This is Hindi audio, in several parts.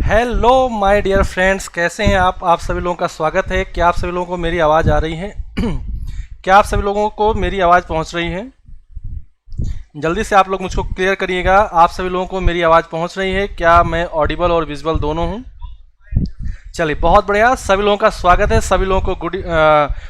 हेलो माय डियर फ्रेंड्स, कैसे हैं आप सभी लोगों का स्वागत है। क्या आप सभी लोगों को मेरी आवाज़ आ रही है? क्या आप सभी लोगों को मेरी आवाज़ पहुंच रही है? जल्दी से आप लोग मुझको क्लियर करिएगा, आप सभी लोगों को मेरी आवाज़ पहुंच रही है? क्या मैं ऑडिबल और विजुअल दोनों हूं? चलिए, बहुत बढ़िया। सभी लोगों का स्वागत है, सभी लोगों को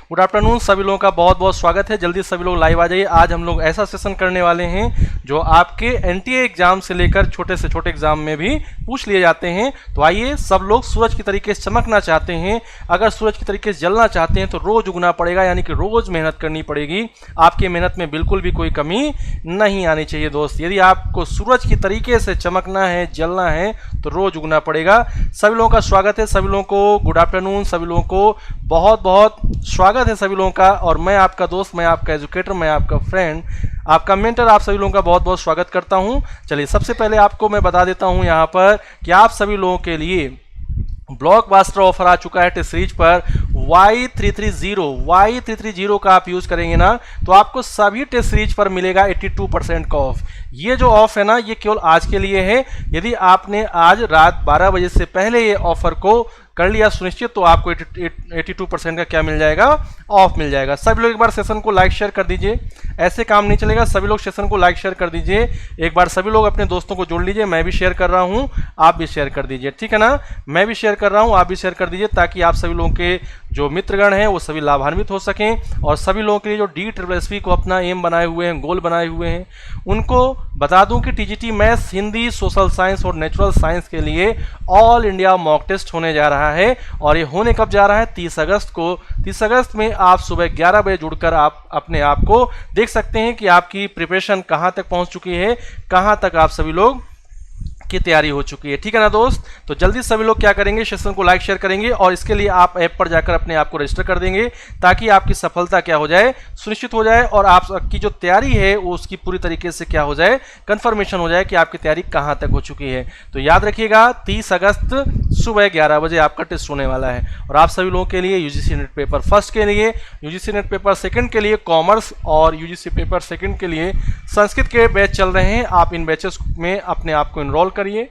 गुड आफ्टरनून, सभी लोगों का बहुत बहुत स्वागत है। जल्दी सभी लोग लाइव आ जाइए। आज हम लोग ऐसा सेशन करने वाले हैं जो आपके एनटीए एग्जाम से लेकर छोटे से छोटे एग्जाम में भी पूछ लिए जाते हैं। तो आइए, सब लोग सूरज की तरीके से चमकना चाहते हैं, अगर सूरज की तरीके से जलना चाहते हैं तो रोज उगना पड़ेगा, यानी कि रोज मेहनत करनी पड़ेगी। आपकी मेहनत में बिल्कुल भी कोई कमी नहीं आनी चाहिए दोस्त। यदि आपको सूरज की तरीके से चमकना है, जलना है, तो रोज उगना पड़ेगा। सभी लोगों का स्वागत है, सभी लोगों को गुड आफ्टरनून, सभी लोगों को बहुत बहुत स्वागत है सभी लोगों का। और मैं आपका दोस्त, मैं आपका एजुकेटर, मैं आपका फ्रेंड, आपका मेंटर, आप सभी लोगों का बहुत बहुत स्वागत करता हूं। चलिए, सबसे पहले आपको मैं बता देता हूं यहां पर कि आप सभी लोगों के लिए ब्लॉकबस्टर ऑफर आ चुका है टेस्ट सीरीज पर। Y330 का आप यूज करेंगे ना, तो आपको सभी टेस्ट सीरीज पर मिलेगा 82% का ऑफ। ये जो ऑफ है ना, ये केवल आज के लिए है। यदि आपने आज रात 12 बजे से पहले ये ऑफर को कर लिया सुनिश्चित, तो आपको 82% का क्या मिल जाएगा? ऑफ मिल जाएगा। सभी लोग एक बार सेशन को लाइक शेयर कर दीजिए, ऐसे काम नहीं चलेगा। सभी लोग सेशन को लाइक शेयर कर दीजिए, एक बार सभी लोग अपने दोस्तों को जोड़ लीजिए। मैं भी शेयर कर रहा हूं, आप भी शेयर कर दीजिए, ठीक है ना? मैं भी शेयर कर रहा हूं, आप भी शेयर कर दीजिए, ताकि आप सभी लोगों के जो मित्रगण हैं वो सभी लाभान्वित हो सकें। और सभी लोगों के लिए जो DSSP को अपना एम बनाए हुए हैं, गोल बनाए हुए हैं, उनको बता दूं कि TGT maths, Hindi, social science और नेचुरल साइंस के लिए ऑल इंडिया मॉक टेस्ट होने जा रहा है। और ये होने कब जा रहा है? 30 अगस्त को। 30 अगस्त में आप सुबह 11 बजे जुड़कर आप अपने आप को देख सकते हैं कि आपकी प्रिपरेशन कहां तक पहुंच चुकी है, कहां तक आप सभी लोग की तैयारी हो चुकी है, ठीक है ना दोस्त? तो जल्दी सभी लोग क्या करेंगे, सेशन को लाइक शेयर करेंगे, और इसके लिए आप ऐप पर जाकर अपने आप को रजिस्टर कर देंगे, ताकि आपकी सफलता क्या हो जाए, सुनिश्चित हो जाए, और आपकी जो तैयारी है वो उसकी पूरी तरीके से क्या हो जाए, कंफर्मेशन हो जाए कि आपकी तैयारी कहां तक हो चुकी है। तो याद रखिएगा, 30 अगस्त सुबह 11 बजे आपका टेस्ट होने वाला है। और आप सभी लोगों के लिए यूजीसी नेट पेपर फर्स्ट के लिए, यूजीसी नेट पेपर सेकंड के लिए कॉमर्स, और यूजीसी पेपर सेकंड के लिए संस्कृत के बैच चल रहे हैं। आप इन बैचेस में अपने आप को इनरोल करिए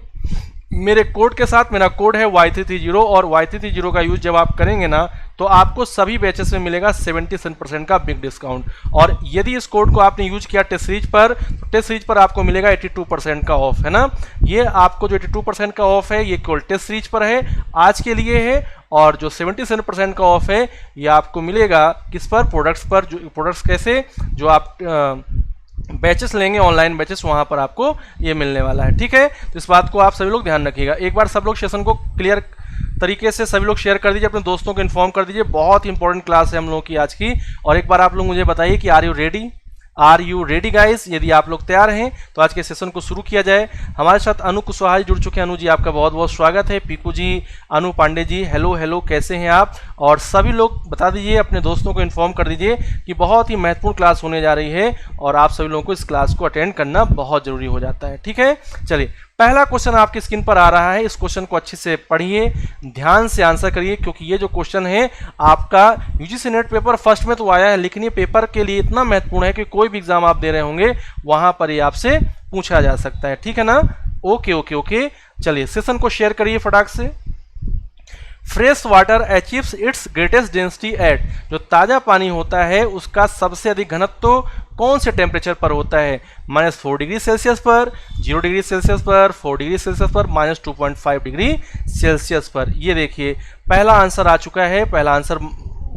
मेरे कोड के साथ। मेरा कोड है Y330, और Y330 का यूज जब आप करेंगे ना, तो आपको सभी बैचेस में मिलेगा 77% का बिग डिस्काउंट। और यदि इस कोड को आपने यूज किया टेस्ट सीरीज पर, तो टेस्ट सीरीज पर आपको मिलेगा 82% का ऑफ, है ना? ये आपको जो 82% का ऑफ है, ये केवल टेस्ट सीरीज पर है, आज के लिए है। और जो 77% का ऑफ है, ये आपको मिलेगा किस पर? प्रोडक्ट्स पर। जो प्रोडक्ट्स कैसे? जो आप बैचेस लेंगे, ऑनलाइन बैचेस, वहां पर आपको ये मिलने वाला है, ठीक है? तो इस बात को आप सभी लोग ध्यान रखिएगा। एक बार सब लोग सेशन को क्लियर तरीके से सभी लोग शेयर कर दीजिए, अपने दोस्तों को इन्फॉर्म कर दीजिए। बहुत इंपॉर्टेंट क्लास है हम लोगों की आज की। और एक बार आप लोग मुझे बताइए कि आर यू रेडी गाइस? यदि आप लोग तैयार हैं तो आज के सेशन को शुरू किया जाए। हमारे साथ अनु कुशवाहा जुड़ चुके हैं। अनु जी, आपका बहुत बहुत स्वागत है। पीकू जी, अनु पांडे जी, हेलो हेलो, कैसे हैं आप? और सभी लोग बता दीजिए, अपने दोस्तों को इन्फॉर्म कर दीजिए कि बहुत ही महत्वपूर्ण क्लास होने जा रही है, और आप सभी लोगों को इस क्लास को अटेंड करना बहुत जरूरी हो जाता है, ठीक है? चलिए, पहला क्वेश्चन आपकी स्क्रीन पर आ रहा है। इस क्वेश्चन को अच्छे से पढ़िए, ध्यान से आंसर करिए, क्योंकि ये जो क्वेश्चन है आपका यूजीसी नेट पेपर फर्स्ट में तो आया है, लेकिन ये पेपर के लिए इतना महत्वपूर्ण है कि कोई भी एग्जाम आप दे रहे होंगे वहां पर ये आपसे पूछा जा सकता है, ठीक है ना? ओके ओके ओके, चलिए सेशन को शेयर करिए फटाक से। Fresh water achieves it's greatest density at, जो ताज़ा पानी होता है उसका सबसे अधिक घनत्व कौन से टेम्परेचर पर होता है? -4 डिग्री सेल्सियस पर, 0 डिग्री सेल्सियस पर, 4 डिग्री सेल्सियस पर, -2.5 डिग्री सेल्सियस पर। ये देखिए, पहला आंसर आ चुका है। पहला आंसर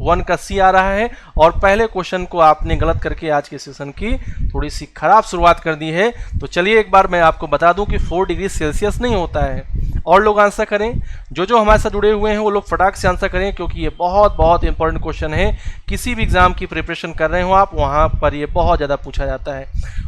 1 का सी आ रहा है और पहले क्वेश्चन को आपने गलत करके आज के सेशन की थोड़ी सी खराब शुरुआत कर दी है। तो चलिए एक बार मैं आपको बता दूं कि 4 डिग्री सेल्सियस नहीं होता है। और लोग आंसर करें, जो हमारे साथ जुड़े हुए हैं वो लोग फटाक से आंसर करें, क्योंकि ये बहुत बहुत इंपॉर्टेंट क्वेश्चन है। किसी भी एग्जाम की प्रिपरेशन कर रहे हो आप, वहां पर ये बहुत ज़्यादा पूछा जाता है।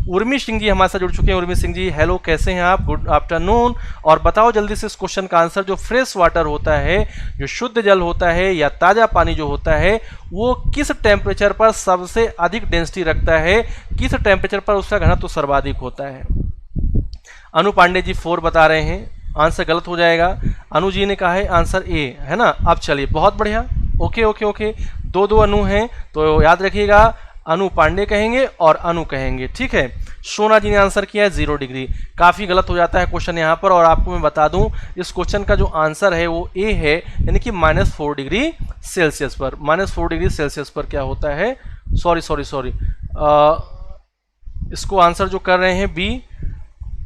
उर्मी सिंह जी हमारे साथ जुड़ चुके हैं। उर्मी सिंह जी हेलो, कैसे हैं आप? Good afternoon. और बताओ जल्दी से इस क्वेश्चन का आंसर। जो फ्रेश वाटर होता है, जो शुद्ध जल होता है या ताज़ा पानी जो होता है, वो किस टेम्परेचर पर सबसे अधिक डेंसिटी रखता है, किस टेम्परेचर पर उसका घनत्व सर्वाधिक होता है? अनु पांडे जी 4 बता रहे हैं, आंसर गलत हो जाएगा। अनु जी ने कहा है आंसर ए, है ना। अब चलिए, बहुत बढ़िया, ओके ओके ओके, 2 अनु हैं, तो याद रखिएगा अनु पांडे कहेंगे और अनु कहेंगे, ठीक है। सोना जी ने आंसर किया है 0 डिग्री। काफ़ी गलत हो जाता है क्वेश्चन यहाँ पर, और आपको मैं बता दूं इस क्वेश्चन का जो आंसर है वो ए है, यानी कि -4 डिग्री सेल्सियस पर। -4 डिग्री सेल्सियस पर क्या होता है, सॉरी, इसको आंसर जो कर रहे हैं बी।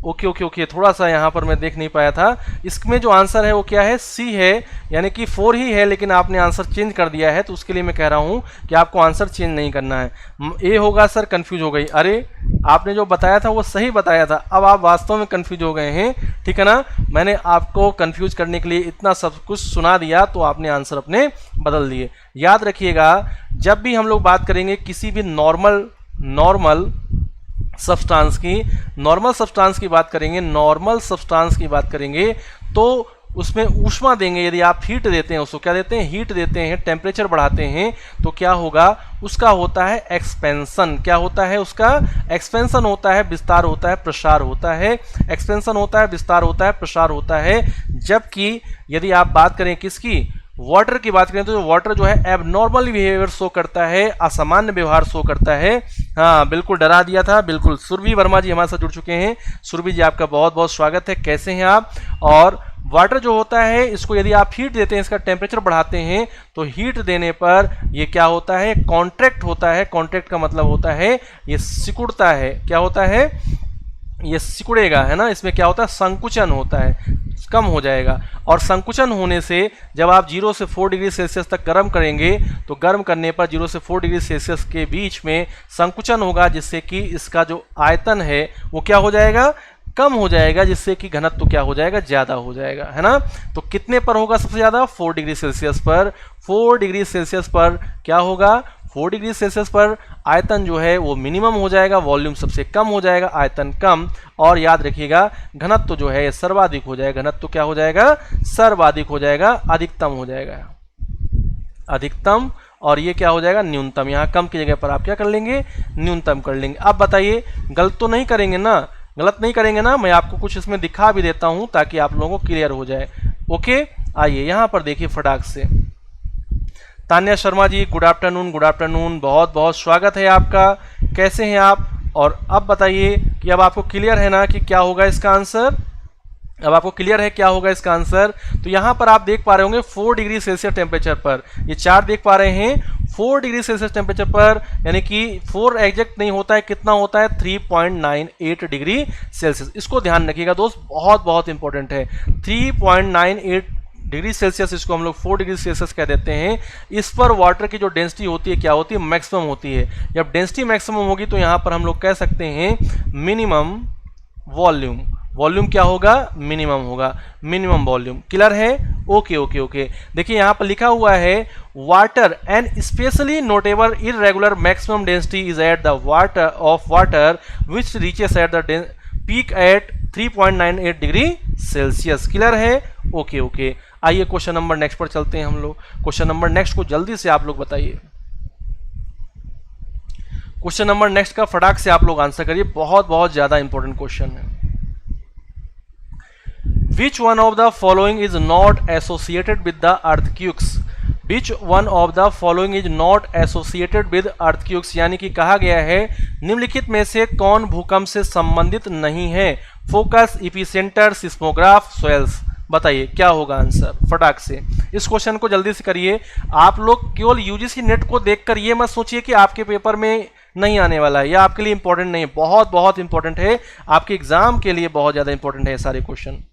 ओके ओके ओके, थोड़ा सा यहाँ पर मैं देख नहीं पाया था। इसमें जो आंसर है वो क्या है, सी है, यानी कि 4 ही है, लेकिन आपने आंसर चेंज कर दिया है, तो उसके लिए मैं कह रहा हूँ कि आपको आंसर चेंज नहीं करना है। ए होगा सर, कंफ्यूज हो गई। अरे आपने जो बताया था वो सही बताया था, अब आप वास्तव में कंफ्यूज हो गए हैं, ठीक है ना। मैंने आपको कंफ्यूज करने के लिए इतना सब कुछ सुना दिया, तो आपने आंसर अपने बदल दिए। याद रखिएगा, जब भी हम लोग बात करेंगे किसी भी नॉर्मल सब्सटेंस की बात करेंगे, तो उसमें ऊष्मा देंगे। यदि आप हीट देते हैं, उसको क्या देते हैं, हीट देते हैं, टेम्परेचर बढ़ाते हैं, तो क्या होगा, उसका होता है एक्सपेंशन। क्या होता है उसका? एक्सपेंशन होता है, विस्तार होता है, प्रसार होता है। एक्सपेंशन होता है, विस्तार होता है, प्रसार होता है। जबकि यदि आप बात करें किसकी, वाटर की बात करें, तो वाटर जो है एबनॉर्मल बिहेवियर शो करता है, असामान्य व्यवहार शो करता है। हाँ बिल्कुल, डरा दिया था, बिल्कुल। सुरभि वर्मा जी हमारे साथ जुड़ चुके हैं। सुरभि जी आपका बहुत बहुत स्वागत है, कैसे हैं आप? और वाटर जो होता है, इसको यदि आप हीट देते हैं, इसका टेम्परेचर बढ़ाते हैं, तो हीट देने पर ये क्या होता है, कॉन्ट्रैक्ट होता है। कॉन्ट्रैक्ट का मतलब होता है ये सिकुड़ता है। क्या होता है, ये सिकुड़ेगा, है ना। इसमें क्या होता है, संकुचन होता है, कम हो जाएगा। और संकुचन होने से जब आप 0 से 4 डिग्री सेल्सियस तक गर्म करेंगे, तो गर्म करने पर 0 से 4 डिग्री सेल्सियस के बीच में संकुचन होगा, जिससे कि इसका जो आयतन है वो क्या हो जाएगा, कम हो जाएगा, जिससे कि घनत्व तो क्या हो जाएगा, ज्यादा हो जाएगा, है ना। तो कितने पर होगा सबसे ज्यादा, 4 डिग्री सेल्सियस पर। 4 डिग्री सेल्सियस पर क्या होगा, 4 डिग्री सेल्सियस पर आयतन जो है वो मिनिमम हो जाएगा, वॉल्यूम सबसे कम हो जाएगा, आयतन कम। और याद रखिएगा, घनत्व जो है ये सर्वाधिक हो जाएगा। घनत्व क्या हो जाएगा, सर्वाधिक हो जाएगा, अधिकतम हो जाएगा, अधिकतम। और ये क्या हो जाएगा, न्यूनतम। यहाँ कम की जगह पर आप क्या कर लेंगे, न्यूनतम कर लेंगे। अब बताइए, गलत तो नहीं करेंगे ना, गलत नहीं करेंगे ना। मैं आपको कुछ इसमें दिखा भी देता हूं ताकि आप लोगों को क्लियर हो जाए। ओके, आइए यहाँ पर देखिए फटाक से। Tanya Sharma ji good afternoon, good afternoon, बहुत बहुत स्वागत है आपका, कैसे हैं आप? और अब बताइए कि अब आपको क्लियर है ना कि क्या होगा इसका आंसर? अब आपको क्लियर है क्या होगा इसका आंसर? तो यहाँ पर आप देख पा रहे होंगे 4 डिग्री सेल्सियस टेम्परेचर पर, ये 4 देख पा रहे हैं, 4 डिग्री सेल्सियस टेम्परेचर पर, यानी कि 4 एग्जैक्ट नहीं होता है, कितना होता है, 3.98 डिग्री सेल्सियस। इसको ध्यान रखिएगा दोस्त, बहुत बहुत इंपॉर्टेंट है। 3.98 डिग्री सेल्सियस, इसको हम लोग 4 डिग्री सेल्सियस कह देते हैं। इस पर वाटर की जो डेंसिटी होती है क्या होती है, मैक्सिमम होती है। जब डेंसिटी मैक्सिमम होगी तो यहाँ पर हम लोग कह सकते हैं मिनिमम वॉल्यूम। वॉल्यूम क्या होगा, मिनिमम होगा, मिनिमम वॉल्यूम। क्लियर है? Okay okay okay. देखिए यहाँ पर लिखा हुआ है water and specially notable irregular maximum density is at the water of water which reaches at the peak at 3.98 degree Celsius. Clear है? Okay okay. आइए क्वेश्चन नंबर नेक्स्ट पर चलते हैं हम लोग। क्वेश्चन नंबर नेक्स्ट को जल्दी से आप लोग बताइए। क्वेश्चन नंबर नेक्स्ट का फटाक से आप लोग आंसर करिए, बहुत बहुत ज्यादा इंपॉर्टेंट क्वेश्चन है। Which one of the following is not associated with the earthquakes? Which one of the following is not associated with earthquakes? यानी कि कहा गया है निम्नलिखित में से कौन भूकंप से संबंधित नहीं है? Focus, epicentre, seismograph, soils. बताइए क्या होगा आंसर फटाक से। इस क्वेश्चन को जल्दी से करिए। आप लोग केवल यूजीसी नेट को देखकर ये मत सोचिए कि आपके पेपर में नहीं आने वाला है या आपके लिए इंपॉर्टेंट नहीं है, बहुत बहुत इंपॉर्टेंट है, आपके एग्जाम के लिए बहुत ज्यादा इंपॉर्टेंट है सारे क्वेश्चन।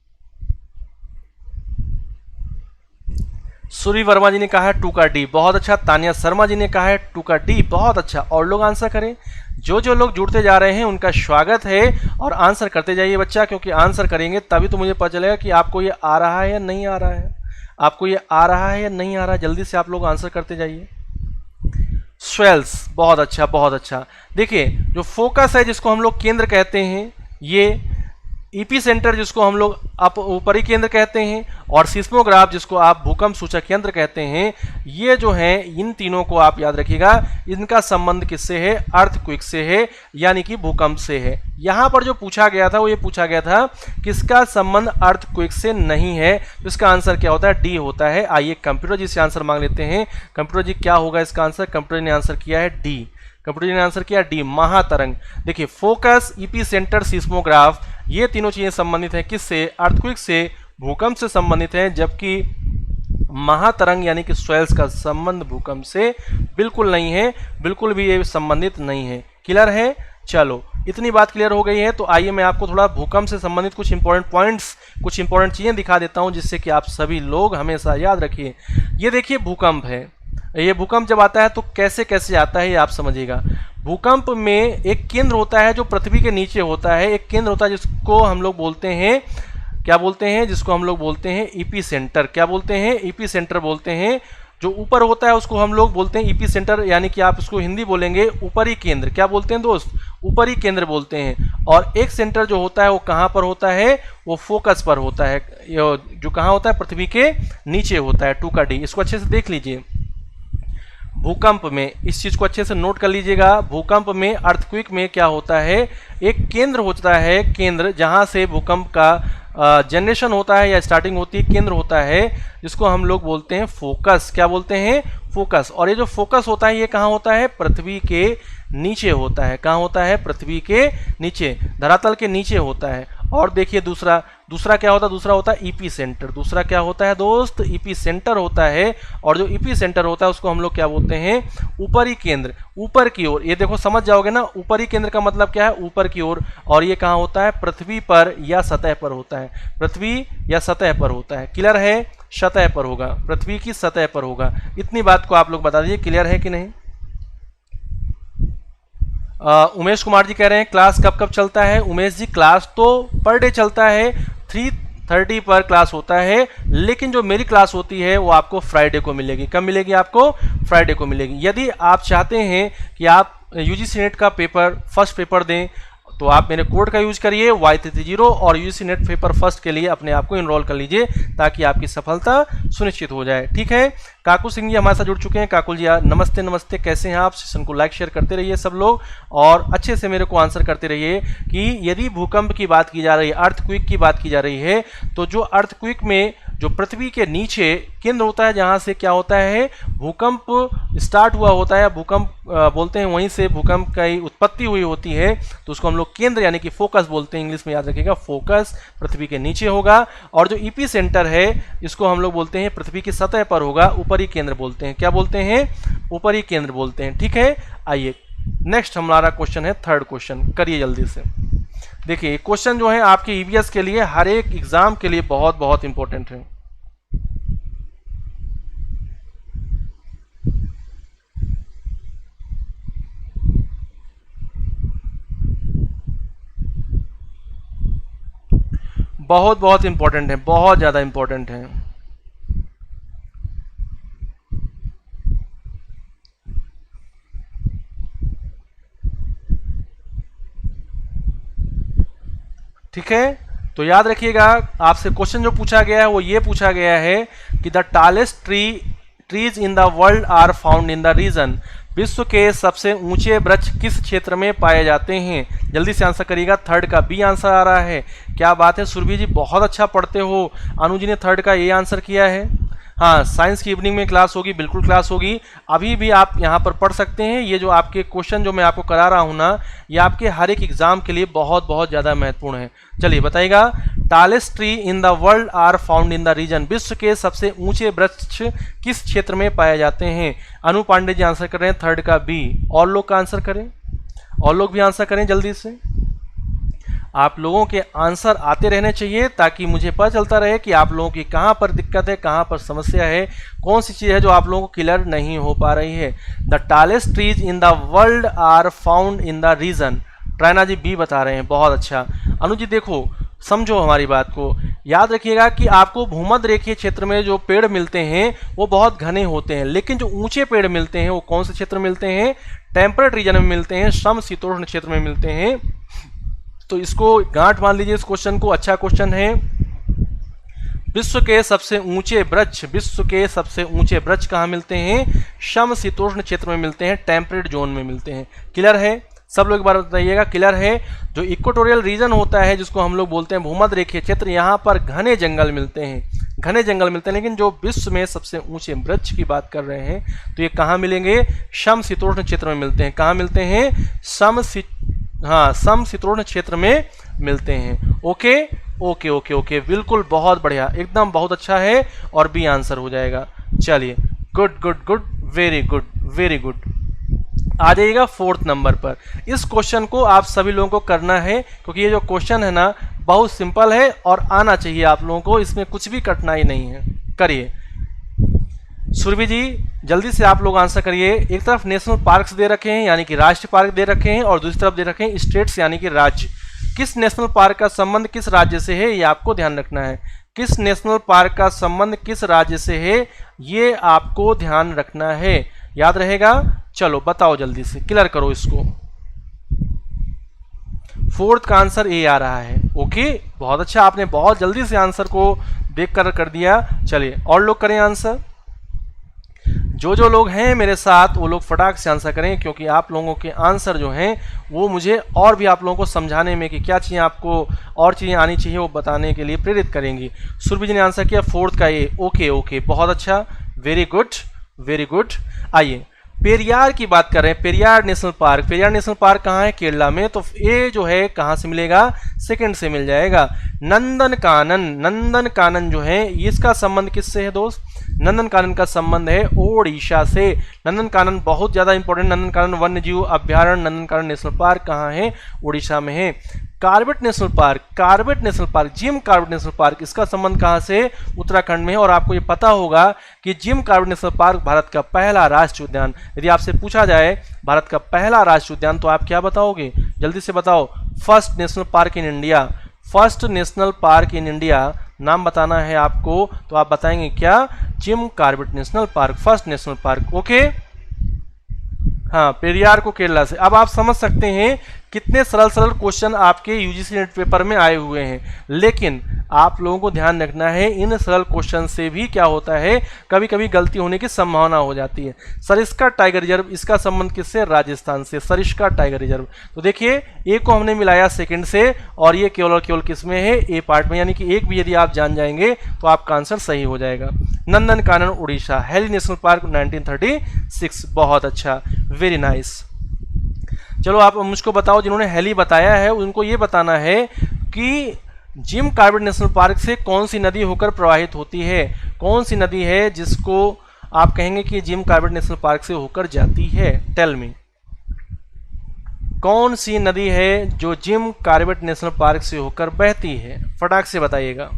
सूर्य वर्मा जी ने कहा है 2 का डी, बहुत अच्छा। तानिया शर्मा जी ने कहा है 2 का डी, बहुत अच्छा। और लोग आंसर करें, जो लोग जुड़ते जा रहे हैं उनका स्वागत है और आंसर करते जाइए बच्चा, क्योंकि आंसर करेंगे तभी तो मुझे पता चलेगा कि आपको ये आ रहा है या नहीं आ रहा है, आपको ये आ रहा है या नहीं आ रहा है। जल्दी से आप लोग आंसर करते जाइए। स्वेल्स, बहुत अच्छा बहुत अच्छा। देखिए जो फोकस है जिसको हम लोग केंद्र कहते हैं, ये ईपी सेंटर जिसको हम लोग ऊपरी केंद्र कहते हैं, और सिस्मोग्राफ जिसको आप भूकंप सूचक केंद्र कहते हैं, ये जो हैं इन तीनों को आप याद रखिएगा, इनका संबंध किससे है? अर्थक्वेक से है, यानी कि भूकंप से है। यहाँ पर जो पूछा गया था वो ये पूछा गया था किसका संबंध अर्थक्वेक से नहीं है, तो इसका आंसर क्या होता है? डी होता है। आइए कंप्यूटर जी से आंसर मांग लेते हैं। कंप्यूटर जी क्या होगा इसका आंसर? कंप्यूटर ने आंसर किया है डी, कंप्यूटर जी ने आंसर किया डी, महातरंग। देखिए फोकस, ईपी सेंटर, सिस्मोग्राफ, ये तीनों चीजें संबंधित हैं किससे? अर्थक्वेक से, भूकंप से संबंधित हैं, जबकि महातरंग यानी कि स्वेल्स का संबंध भूकंप से बिल्कुल नहीं है, बिल्कुल भी ये संबंधित नहीं है। क्लियर है? चलो इतनी बात क्लियर हो गई है, तो आइए मैं आपको थोड़ा भूकंप से संबंधित कुछ इंपॉर्टेंट पॉइंट्स, कुछ इंपॉर्टेंट चीजें दिखा देता हूं, जिससे कि आप सभी लोग हमेशा याद रखिए। ये देखिए भूकंप है, ये भूकंप जब आता है तो कैसे कैसे आता है ये आप समझिएगा। भूकंप में एक केंद्र होता है जो पृथ्वी के नीचे होता है, एक केंद्र होता है जिसको हम लोग बोलते हैं, क्या बोलते हैं? जिसको हम लोग बोलते हैं ईपी सेंटर। क्या बोलते हैं? ईपी सेंटर बोलते हैं। जो ऊपर होता है उसको हम लोग बोलते हैं ईपी सेंटर, यानी कि आप इसको हिंदी बोलेंगे ऊपरी केंद्र। क्या बोलते हैं दोस्त? ऊपरी केंद्र बोलते हैं। और एक सेंटर जो होता है वो कहाँ पर होता है? वो फोकस पर होता है, जो कहाँ होता है? पृथ्वी के नीचे होता है। 2 का डी, इसको अच्छे से देख लीजिए। भूकंप में इस चीज को अच्छे से नोट कर लीजिएगा। भूकंप में, अर्थक्वेक में क्या होता है? एक केंद्र होता है, केंद्र जहां से भूकंप का जनरेशन होता है या स्टार्टिंग होती है, केंद्र होता है जिसको हम लोग बोलते हैं फोकस। क्या बोलते हैं? फोकस। और ये जो फोकस होता है ये कहाँ होता है? पृथ्वी के नीचे होता है। कहाँ होता है? पृथ्वी के नीचे, धरातल के नीचे होता है। और देखिए दूसरा क्या होता है? दूसरा होता है ईपी सेंटर। दूसरा क्या होता है दोस्त? ईपी सेंटर होता है। और जो ईपी सेंटर होता है उसको हम लोग क्या बोलते हैं? ऊपरी केंद्र, ऊपर की ओर। ये देखो समझ जाओगे ना, ऊपरी केंद्र का मतलब क्या है? ऊपर की ओर। और ये कहाँ होता है? पृथ्वी पर या सतह पर होता है, पृथ्वी या सतह पर होता है। क्लियर है? सतह पर होगा, पृथ्वी की सतह पर होगा। इतनी बात को आप लोग बता दीजिए, क्लियर है कि नहीं? उमेश कुमार जी कह रहे हैं क्लास कब कब चलता है? उमेश जी क्लास तो पर डे चलता है, 3:30 पर क्लास होता है, लेकिन जो मेरी क्लास होती है वो आपको फ्राइडे को मिलेगी। कब मिलेगी आपको? फ्राइडे को मिलेगी। यदि आप चाहते हैं कि आप यूजीसी नेट का पेपर, फर्स्ट पेपर दें, तो आप मेरे कोड का यूज करिए Y330 और यूजीसी नेट पेपर फर्स्ट के लिए अपने आप को इनरोल कर लीजिए, ताकि आपकी सफलता सुनिश्चित हो जाए। ठीक है? काकुल सिंह जी हमारे साथ जुड़ चुके हैं। काकुल जी नमस्ते नमस्ते, कैसे हैं आप? सेशन को लाइक शेयर करते रहिए सब लोग, और अच्छे से मेरे को आंसर करते रहिए कि यदि भूकंप की बात की जा रही है, अर्थक्वेक की बात की जा रही है, तो जो अर्थक्वेक में जो पृथ्वी के नीचे केंद्र होता है जहां से क्या होता है? भूकंप स्टार्ट हुआ होता है, भूकंप बोलते हैं, वहीं से भूकंप की उत्पत्ति हुई होती है, तो उसको हम लोग केंद्र यानी कि फोकस बोलते हैं। इंग्लिश में याद रखिएगा, फोकस पृथ्वी के नीचे होगा। और जो ईपी सेंटर है इसको हम लोग बोलते हैं पृथ्वी की सतह पर होगा, ऊपरी केंद्र बोलते हैं। क्या बोलते हैं? ऊपरी केंद्र बोलते हैं। ठीक है? आइए नेक्स्ट हमारा क्वेश्चन है, थर्ड क्वेश्चन, करिए जल्दी से। देखिए क्वेश्चन जो है आपके ईवीएस के लिए, हर एक एग्जाम के लिए बहुत बहुत इंपॉर्टेंट है। बहुत बहुत इंपॉर्टेंट है, बहुत ज्यादा इंपॉर्टेंट है। ठीक है? तो याद रखिएगा, आपसे क्वेश्चन जो पूछा गया है वो ये पूछा गया है कि the tallest trees in the world are found in the region. विश्व के सबसे ऊंचे वृक्ष किस क्षेत्र में पाए जाते हैं? जल्दी से आंसर करिएगा। थर्ड का बी आंसर आ रहा है। क्या बात है सुरभि जी, बहुत अच्छा पढ़ते हो। अनु जी ने थर्ड का ये आंसर किया है। हाँ, साइंस की इवनिंग में क्लास होगी, बिल्कुल क्लास होगी, अभी भी आप यहाँ पर पढ़ सकते हैं। ये जो आपके क्वेश्चन जो मैं आपको करा रहा हूँ ना, ये आपके हर एक एग्जाम के लिए बहुत बहुत ज़्यादा महत्वपूर्ण है। चलिए बताइएगा, tallest tree in the world are found in the region. विश्व के सबसे ऊंचे वृक्ष किस क्षेत्र में पाए जाते हैं? अनु पांडे जी आंसर कर रहे हैं थर्ड का बी। और लोग का आंसर करें, और लोग भी आंसर करें जल्दी से। आप लोगों के आंसर आते रहने चाहिए ताकि मुझे पता चलता रहे कि आप लोगों की कहाँ पर दिक्कत है, कहाँ पर समस्या है, कौन सी चीज़ है जो आप लोगों को क्लियर नहीं हो पा रही है। The tallest trees in the world are found in the region. Triyana ji B बता रहे हैं, बहुत अच्छा। अनु जी देखो, समझो हमारी बात को, याद रखिएगा कि आपको भूमध्य रेखीय क्षेत्र में जो पेड़ मिलते हैं वो बहुत घने होते हैं, लेकिन जो ऊंचे पेड़ मिलते हैं वो कौन से क्षेत्र में मिलते हैं? टेम्परेट रीजन में मिलते हैं, समशीतोष्ण क्षेत्र में मिलते हैं। तो इसको गांठ मान लीजिए, इस क्वेश्चन को। अच्छा क्वेश्चन है। विश्व के सबसे ऊंचे वृक्ष कहाँ मिलते हैं? समशीतोष्ण क्षेत्र में मिलते हैं, टेम्परेट जोन में मिलते हैं। क्लियर है? सब लोग एक बार बताइएगा, क्लियर है? जो इक्वेटोरियल रीजन होता है, जिसको हम लोग बोलते हैं भूमध्य रेखीय क्षेत्र, यहाँ पर घने जंगल मिलते हैं, लेकिन जो विश्व में सबसे ऊंचे वृक्ष की बात कर रहे हैं तो ये कहाँ मिलेंगे? समशीतोष्ण क्षेत्र में मिलते हैं। कहाँ मिलते हैं? समशीतोष्ण क्षेत्र में मिलते हैं। ओके ओके ओके ओके, बिल्कुल, बहुत बढ़िया, एकदम बहुत अच्छा है, और बी आंसर हो जाएगा। चलिए, good good good, very good very good. आ जाइएगा 4th नंबर पर। इस क्वेश्चन को आप सभी लोगों को करना है, क्योंकि ये जो क्वेश्चन है ना बहुत सिंपल है और आना चाहिए आप लोगों को, इसमें कुछ भी कठिनाई नहीं है। करिए सुरभि जी, जल्दी से आप लोग आंसर करिए। एक तरफ नेशनल पार्क्स दे रखे हैं यानी कि राष्ट्रीय पार्क दे रखे हैं, और दूसरी तरफ दे रखे हैं स्टेट्स यानी कि राज्य। किस नेशनल पार्क का संबंध किस राज्य से है, ये आपको ध्यान रखना है। किस नेशनल पार्क का संबंध किस राज्य से है, ये आपको ध्यान रखना है। याद रहेगा? चलो बताओ, जल्दी से क्लियर करो इसको। 4th का आंसर ए आ रहा है। ओके, बहुत अच्छा, आपने बहुत जल्दी से आंसर को देखकर कर दिया। चलिए और लोग करें आंसर। जो लोग हैं मेरे साथ वो लोग फटाक से आंसर करें, क्योंकि आप लोगों के आंसर जो हैं वो मुझे और भी आप लोगों को समझाने में कि क्या चीज़ें आपको और चीज़ें आनी चाहिए वो बताने के लिए प्रेरित करेंगी। सुरभि जी ने आंसर किया 4th का ए। ओके ओके, बहुत अच्छा, वेरी गुड वेरी गुड। आइए पेरियार की बात कर रहे हैं। पेरियार नेशनल पार्क कहाँ है? केरला में। तो ये जो है कहाँ से मिलेगा? 2nd से मिल जाएगा। नंदन कानन जो है, इसका संबंध किससे है दोस्त? नंदन कानन का संबंध है ओडिशा से। नंदन कानन बहुत ज्यादा इंपॉर्टेंट। नंदन कानन वन्य जीव अभ्यारण्य, नंदन कानन नेशनल पार्क कहाँ है? ओडिशा में है। Corbett national park, Jim Corbett national park, इसका संबंध कहाँ से? उत्तराखंड में है। और आपको ये पता होगा कि Jim Corbett national park Bharat का पहला राष्ट्रीय उद्यान। यदि आपसे पूछा जाए भारत का पहला राष्ट्रीय उद्यान तो आप क्या बताओगे? जल्दी से बताओ। First national park in India, नाम बताना है आपको, तो आप बताएंगे क्या? Jim Corbett national park, first national park. Okay, हाँ, पेरियार को केरला से। अब आप समझ सकते हैं कितने सरल क्वेश्चन आपके यूजीसी नेट पेपर में आए हुए हैं, लेकिन आप लोगों को ध्यान रखना है इन सरल क्वेश्चन से भी क्या होता है, कभी कभी गलती होने की संभावना हो जाती है। सरिस्का टाइगर रिजर्व, इसका संबंध किससे? राजस्थान से, सरिस्का टाइगर रिजर्व। तो देखिए, ए को हमने मिलाया 2nd से, और ये केवल और केवल किस में है? ए पार्ट में, यानी कि एक भी यदि आप जान जाएंगे तो आपका आंसर सही हो जाएगा। Nandan Kanan Orissa, heli national park 1936। बहुत अच्छा, वेरी नाइस। चलो आप मुझको बताओ, जिन्होंने हेली बताया है उनको ये बताना है कि जिम कार्बेट नेशनल पार्क से कौन सी नदी होकर प्रवाहित होती है? कौन सी नदी है जिसको आप कहेंगे कि जिम कार्बेट नेशनल पार्क से होकर जाती है? टेल मी, कौन सी नदी है जो जिम कार्बेट नेशनल पार्क से होकर बहती है? फटाक से बताइएगा,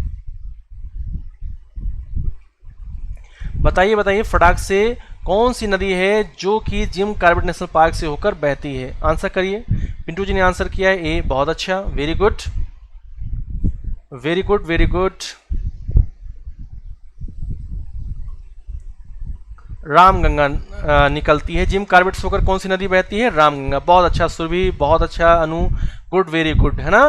बताइए बताइए फटाक से, कौन सी नदी है जो कि जिम कार्बेट नेशनल पार्क से होकर बहती है? आंसर करिए। पिंटू जी ने आंसर किया है ए। बहुत अच्छा, very good very good very good. Ramganga निकलती है जिम कार्बेट से होकर। कौन सी नदी बहती है? रामगंगा। बहुत अच्छा सुरभि, बहुत अच्छा अनु, गुड, वेरी गुड, है ना।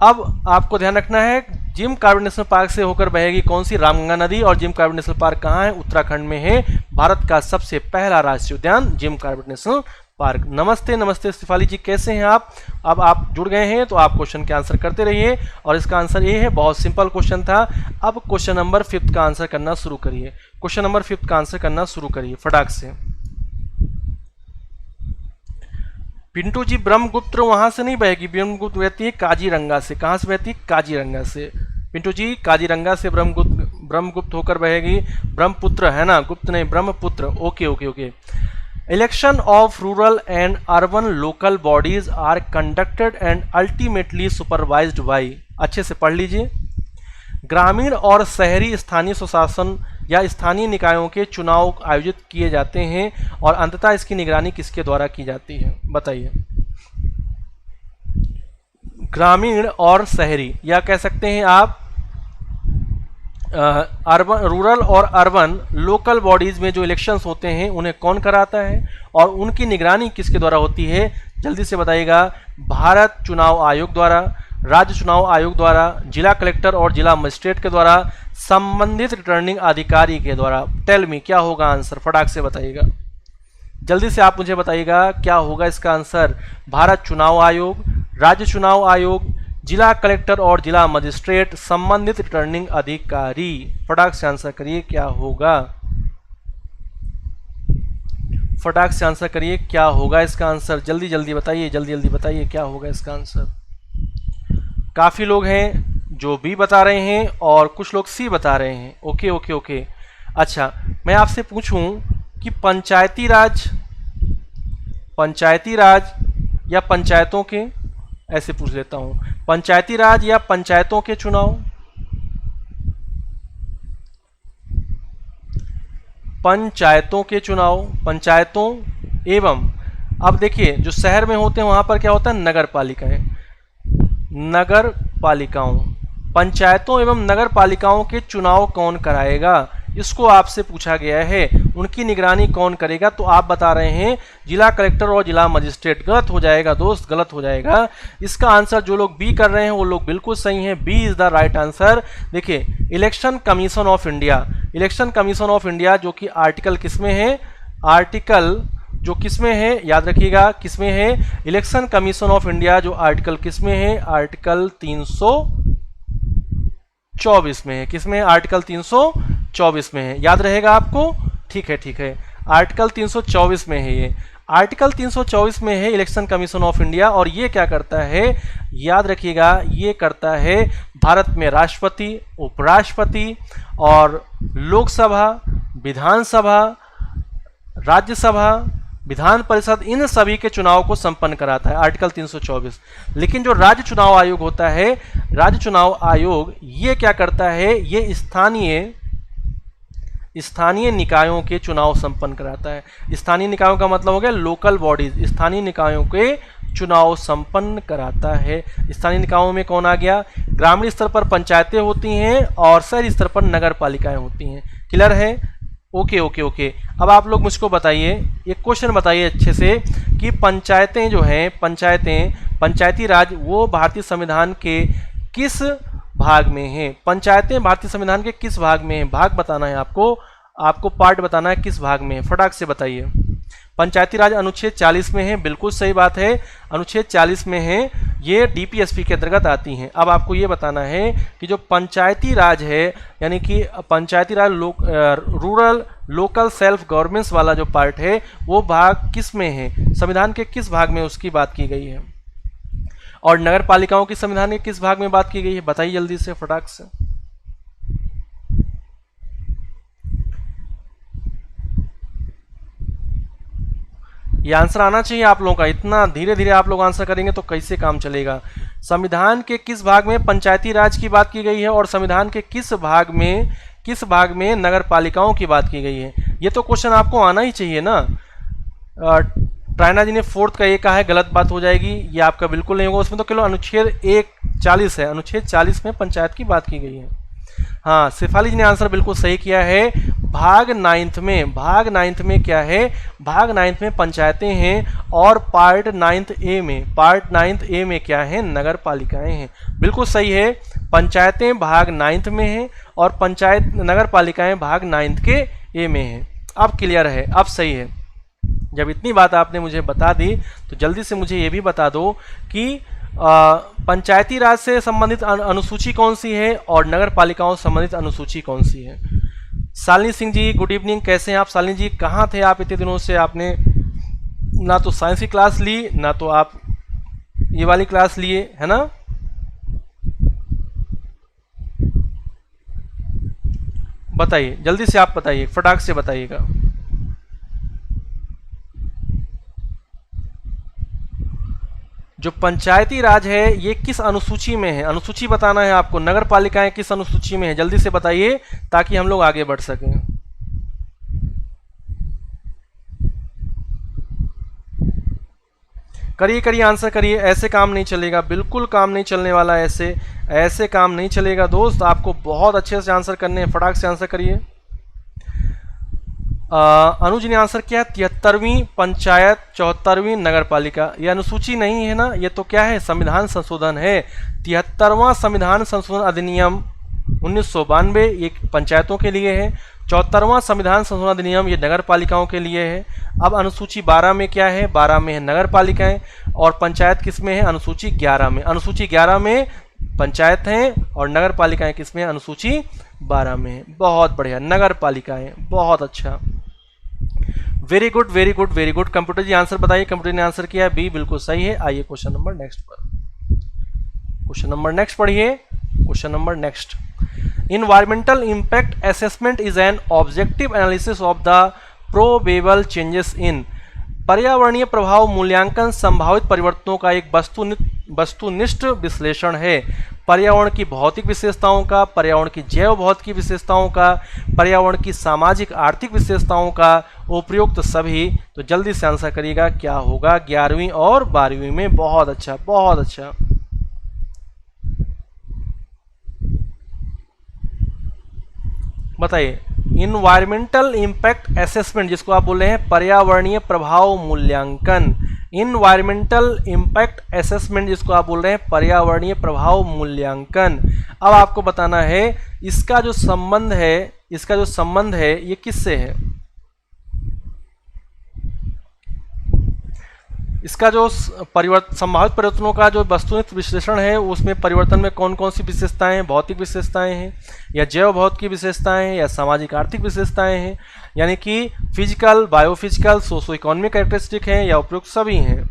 अब आपको ध्यान रखना है जिम कार्बेट नेशनल पार्क से होकर बहेगी कौन सी? रामगंगा नदी। और जिम कार्बेट नेशनल पार्क कहाँ है? उत्तराखंड में है। भारत का सबसे पहला राष्ट्रीय उद्यान जिम कार्बेट नेशनल पार्क। नमस्ते नमस्ते शिफाली जी, कैसे हैं आप? अब आप जुड़ गए हैं तो आप क्वेश्चन के आंसर करते रहिए, और इसका आंसर ये है। बहुत सिंपल क्वेश्चन था। अब क्वेश्चन नंबर 5 का आंसर करना शुरू करिए। क्वेश्चन नंबर 5 का आंसर करना शुरू करिए फटाक से। पिंटू जी, ब्रह्मपुत्र वहां से नहीं बहेगी, ब्रह्मपुत्र बहती है काजीरंगा से। कहां से बहती है? काजीरंगा से। पिंटू जी, काजीरंगा से ब्रह्मपुत्र होकर बहेगी। ब्रह्मपुत्र है ना, गुप्त नहीं, Brahmaputra. Okay okay okay. Election of rural and urban local bodies are conducted and ultimately supervised by, अच्छे से पढ़ लीजिए, ग्रामीण और शहरी स्थानीय स्वशासन या स्थानीय निकायों के चुनाव आयोजित किए जाते हैं और अंततः इसकी निगरानी किसके द्वारा की जाती है, बताइए। ग्रामीण और शहरी, या कह सकते हैं आप अर्बन, रूरल और अर्बन लोकल बॉडीज में जो इलेक्शंस होते हैं उन्हें कौन कराता है और उनकी निगरानी किसके द्वारा होती है, जल्दी से बताइएगा। भारत चुनाव आयोग द्वारा, राज्य चुनाव आयोग द्वारा, जिला कलेक्टर और जिला मजिस्ट्रेट के द्वारा, संबंधित रिटर्निंग अधिकारी के द्वारा। टेल मी क्या होगा आंसर, फटाक से बताइएगा, जल्दी से आप मुझे बताइएगा क्या होगा इसका आंसर। भारत चुनाव आयोग, राज्य चुनाव आयोग, जिला कलेक्टर और जिला मजिस्ट्रेट, संबंधित रिटर्निंग अधिकारी। फटाक से आंसर करिए क्या होगा, फटाक से आंसर करिए क्या होगा इसका आंसर, जल्दी जल्दी बताइए, जल्दी जल्दी बताइए क्या होगा इसका आंसर। काफी लोग हैं जो बी बता रहे हैं और कुछ लोग सी बता रहे हैं। ओके ओके ओके, अच्छा मैं आपसे पूछूं कि पंचायती राज, पंचायती राज या पंचायतों के, ऐसे पूछ लेता हूं, पंचायती राज या पंचायतों के चुनाव, पंचायतों के चुनाव, पंचायतों एवं, अब देखिए जो शहर में होते हैं वहां पर क्या होता है, नगर पालिकाएं, नगर पालिकाओं, पंचायतों एवं नगर पालिकाओं के चुनाव कौन कराएगा, इसको आपसे पूछा गया है, उनकी निगरानी कौन करेगा, तो आप बता रहे हैं जिला कलेक्टर और जिला मजिस्ट्रेट। गलत हो जाएगा दोस्त, गलत हो जाएगा। इसका आंसर जो लोग बी कर रहे हैं वो लोग बिल्कुल सही हैं, B is the right answer. देखिए election commission of India, election commission of India जो कि आर्टिकल किसमें है, आर्टिकल जो किसमें है, याद रखिएगा किसमें है, इलेक्शन कमीशन ऑफ इंडिया जो आर्टिकल किसमें है, आर्टिकल 324 में है, किसमें, आर्टिकल 324 में है, याद रहेगा आपको, ठीक है ठीक है, आर्टिकल 324 में है ये, आर्टिकल 324 में है इलेक्शन कमीशन ऑफ इंडिया। और ये क्या करता है, याद रखिएगा, ये करता है भारत में राष्ट्रपति, उपराष्ट्रपति और लोकसभा, विधानसभा, राज्यसभा, विधान परिषद, इन सभी के चुनाव को संपन्न कराता है आर्टिकल 324। लेकिन जो राज्य चुनाव आयोग होता है, राज्य चुनाव आयोग ये क्या करता है, ये स्थानीय निकायों के चुनाव संपन्न कराता है। स्थानीय निकायों का मतलब हो गया लोकल बॉडीज, स्थानीय निकायों के चुनाव संपन्न कराता है। स्थानीय निकायों में कौन आ गया, ग्रामीण स्तर पर पंचायतें होती हैं और शहरी स्तर पर नगर पालिकाएं होती हैं। क्लियर है, ओके ओके ओके। अब आप लोग मुझको बताइए, एक क्वेश्चन बताइए अच्छे से कि पंचायतें जो हैं, पंचायती राज वो भारतीय संविधान के किस भाग में है, पंचायतें भारतीय संविधान के किस भाग में है, भाग बताना है आपको पार्ट बताना है किस भाग में है, फटाक से बताइए। पंचायती राज अनुच्छेद 40 में है, बिल्कुल सही बात है, अनुच्छेद 40 में है, ये डीपीएसपी के अंतर्गत आती हैं। अब आपको ये बताना है कि जो पंचायती राज है, यानी कि पंचायती राज रूरल लोकल सेल्फ गवर्नमेंट्स वाला जो पार्ट है वो भाग किस में है, संविधान के किस भाग में उसकी बात की गई है, और नगर पालिकाओं की संविधान के किस भाग में बात की गई है, बताइए जल्दी से फटाक से। ये आंसर आना चाहिए आप लोगों का, इतना धीरे धीरे आप लोग आंसर करेंगे तो कैसे काम चलेगा। संविधान के किस भाग में पंचायती राज की बात की गई है और संविधान के किस भाग में नगर पालिकाओं की बात की गई है, ये तो क्वेश्चन आपको आना ही चाहिए ना। ट्रायना जी ने 4th का ये कहा है, गलत बात हो जाएगी, ये आपका बिल्कुल नहीं होगा। उसमें तो केवल अनुच्छेद 140 है, अनुच्छेद 40 में पंचायत की बात की गई है। हाँ, शेफाली जी ने आंसर बिल्कुल सही किया है। भाग 9th में क्या है, भाग 9th में पंचायतें हैं और पार्ट 9th ए में क्या है, नगर पालिकाएं हैं। बिल्कुल सही है, पंचायतें भाग 9th में हैं और पंचायत नगर पालिकाएं भाग 9th के ए में हैं। अब क्लियर है, अब सही है। जब इतनी बात आपने मुझे बता दी तो जल्दी से मुझे ये भी बता दो कि पंचायती राज से संबंधित अनुसूची कौन सी है और नगर पालिकाओं से संबंधित अनुसूची कौन सी है। शालिनी सिंह जी गुड इवनिंग, कैसे हैं आप शालिनी जी, कहाँ थे आप इतने दिनों से, आपने ना तो साइंस की क्लास ली ना तो आप ये वाली क्लास लिए, है ना। बताइए जल्दी से, आप बताइए फटाक से बताइएगा। जो पंचायती राज है ये किस अनुसूची में है, अनुसूची बताना है आपको। नगर पालिकाएं किस अनुसूची में है, जल्दी से बताइए ताकि हम लोग आगे बढ़ सकें। करिए करिए, आंसर करिए, ऐसे काम नहीं चलेगा, बिल्कुल काम नहीं चलने वाला, ऐसे काम नहीं चलेगा दोस्त। आपको बहुत अच्छे से आंसर करने हैं, फटाक से आंसर करिए। अनुज ने आंसर किया 73वीं पंचायत 74वीं नगर पालिका। ये अनुसूची नहीं है ना, ये तो क्या है, संविधान संशोधन है। 73वां संविधान संशोधन अधिनियम 1992 ये पंचायतों के लिए है। 74वां संविधान संशोधन अधिनियम ये नगर पालिकाओं के लिए है। अब अनुसूची 12 में क्या है, 12 में है नगर पालिकाएं, और पंचायत किस में है, अनुसूची 11 में। अनुसूची 11 में पंचायत हैं और नगर पालिकाएं किस में है, अनुसूची 12 में है। बहुत बढ़िया, नगर पालिकाएं, बहुत अच्छा, very good very good very good. Computer ji answer बताइए, कंप्यूटर ने आंसर किया बी, बिल्कुल सही है। आइए क्वेश्चन नंबर नेक्स्ट पर, क्वेश्चन नंबर नेक्स्ट पढ़िए, question number next. Environmental impact assessment is an objective analysis of the probable changes in। पर्यावरणीय प्रभाव मूल्यांकन संभावित परिवर्तनों का एक वस्तुनिष्ठ विश्लेषण है। पर्यावरण की भौतिक विशेषताओं का, पर्यावरण की जैव भौतिक विशेषताओं का, पर्यावरण की सामाजिक आर्थिक विशेषताओं का, उपयुक्त सभी। तो जल्दी से आंसर करिएगा क्या होगा 11वीं और 12वीं में। बहुत अच्छा बहुत अच्छा। बताइए, इन्वायरमेंटल इम्पैक्ट असेसमेंट जिसको आप बोल रहे हैं पर्यावरणीय प्रभाव मूल्यांकन, इन्वायरमेंटल इम्पैक्ट असेसमेंट जिसको आप बोल रहे हैं पर्यावरणीय प्रभाव मूल्यांकन। अब आपको बताना है इसका जो संबंध है ये किससे है। इसका जो संभावित परिवर्तनों का जो वस्तुनिष्ठ विश्लेषण है उसमें परिवर्तन में कौन कौन सी विशेषताएं हैं, भौतिक विशेषताएं हैं या जैव भौतिक की विशेषताएं हैं या सामाजिक आर्थिक विशेषताएं हैं, यानी कि physical, biophysical, socio economic characteristic हैं या उपयुक्त सभी हैं,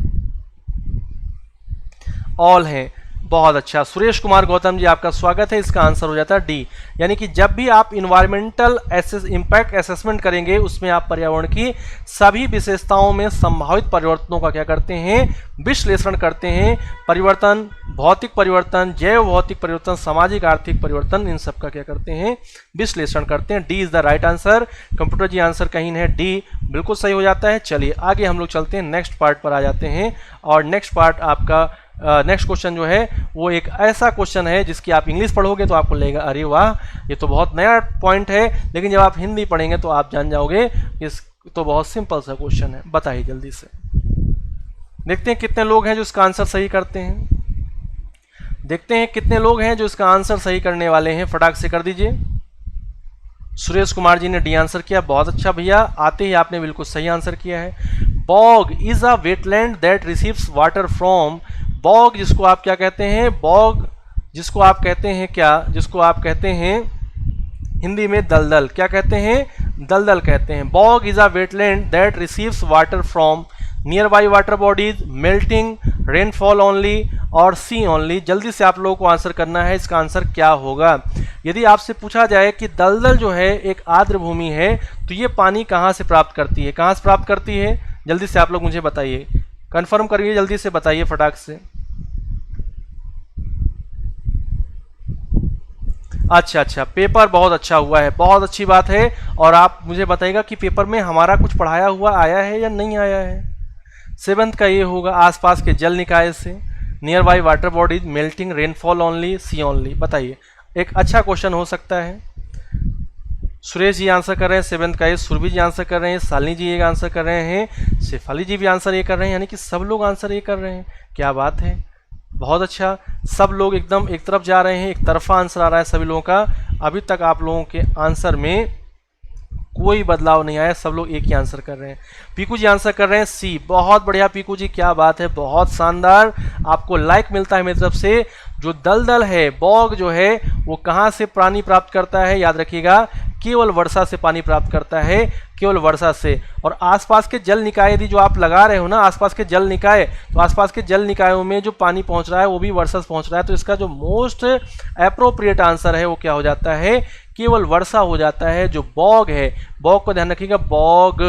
ऑल हैं। बहुत अच्छा, सुरेश कुमार गौतम जी आपका स्वागत है। इसका आंसर हो जाता है डी, यानी कि जब भी आप इन्वायरमेंटल इम्पैक्ट असेसमेंट करेंगे उसमें आप पर्यावरण की सभी विशेषताओं में संभावित परिवर्तनों का क्या करते हैं, विश्लेषण करते हैं। परिवर्तन, भौतिक परिवर्तन, जैव भौतिक परिवर्तन, सामाजिक आर्थिक परिवर्तन, इन सब का क्या करते हैं, विश्लेषण करते हैं। D is the right answer. Computer ji answer कहीं है, डी बिल्कुल सही हो जाता है। चलिए आगे हम लोग चलते हैं, नेक्स्ट पार्ट पर आ जाते हैं। और नेक्स्ट पार्ट आपका नेक्स्ट क्वेश्चन जो है वो एक ऐसा क्वेश्चन है जिसकी आप इंग्लिश पढ़ोगे तो आपको लगेगा अरे वाह ये तो बहुत नया पॉइंट है, लेकिन जब आप हिंदी पढ़ेंगे तो आप जान जाओगे इस तो बहुत सिंपल सा क्वेश्चन है। बताइए जल्दी से, देखते हैं कितने लोग हैं जो इसका आंसर सही करते हैं, देखते हैं कितने लोग हैं जो इसका आंसर सही करने वाले हैं। फटाक से कर दीजिए। सुरेश कुमार जी ने डी आंसर किया, बहुत अच्छा भैया, आते ही आपने बिल्कुल सही आंसर किया है। Bog is a wetland that receives water from. Bog जिसको आप क्या कहते हैं, बॉग जिसको आप कहते हैं क्या, जिसको आप कहते हैं हिंदी में दलदल, क्या कहते हैं, दलदल कहते हैं। Bog is a wetland that receives water from nearby water bodies, melting, rainfall only और सी ओनली। जल्दी से आप लोगों को आंसर करना है, इसका आंसर क्या होगा। यदि आपसे पूछा जाए कि दलदल जो है एक आर्द्र भूमि है तो ये पानी कहाँ से प्राप्त करती है, कहाँ से प्राप्त करती है, जल्दी से आप लोग मुझे बताइए, कंफर्म करिए, जल्दी से बताइए फटाक से। अच्छा, पेपर बहुत अच्छा हुआ है, बहुत अच्छी बात है। और आप मुझे बताइएगा कि पेपर में हमारा कुछ पढ़ाया हुआ आया है या नहीं आया है। 7th का ये होगा, आसपास के जल निकाय से, nearby water bodies, melting, rainfall only, C only. बताइए, एक अच्छा क्वेश्चन हो सकता है। सुरेश जी आंसर कर रहे हैं 7th का ये, सुरभि जी आंसर कर रहे हैं, शालिनी जी ये आंसर कर रहे हैं, शेफाली जी भी आंसर ये कर रहे हैं, यानी कि सब लोग आंसर ये कर रहे हैं। क्या बात है, बहुत अच्छा, सब लोग एकदम एक तरफ जा रहे हैं, एक तरफा आंसर आ रहा है सभी लोगों का। अभी तक आप लोगों के आंसर में कोई बदलाव नहीं आया, सब लोग एक ही आंसर कर रहे हैं। पीकू जी आंसर कर रहे हैं सी, बहुत बढ़िया पीकू जी, क्या बात है, बहुत शानदार, आपको लाइक मिलता है मेरी तरफ से। जो दलदल है, बॉग जो है वो कहाँ से पानी प्राप्त करता है, याद रखिएगा, केवल वर्षा से पानी प्राप्त करता है, केवल वर्षा से। और आसपास के जल निकाय यदि जो आप लगा रहे हो ना, आसपास के जल निकाय, तो आसपास के जल निकायों में जो पानी पहुंच रहा है वो भी वर्षा से पहुंच रहा है। तो इसका जो मोस्ट एप्रोप्रिएट आंसर है वो क्या हो जाता है, केवल वर्षा हो जाता है। जो बॉग है, बॉग को ध्यान रखिएगा, बॉग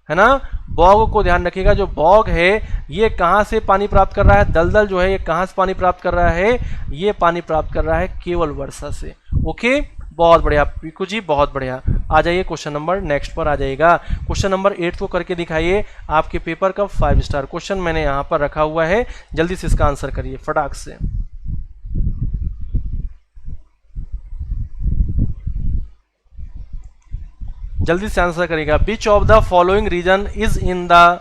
है ना। बॉग को ध्यान रखिएगा, जो बॉग है ये कहाँ से पानी प्राप्त कर रहा है, दलदल जो है ये कहाँ से पानी प्राप्त कर रहा है, ये पानी प्राप्त कर रहा है केवल वर्षा से। ओके, बहुत बढ़िया पीकू जी, बहुत बढ़िया। आ जाइए क्वेश्चन नंबर नेक्स्ट पर आ जाइएगा। क्वेश्चन नंबर 8 को करके दिखाइए, आपके पेपर का 5 स्टार क्वेश्चन मैंने यहाँ पर रखा हुआ है, जल्दी से इसका आंसर करिए फटाक से। जल्दी से आंसर करिएगा। Which of the following region is in the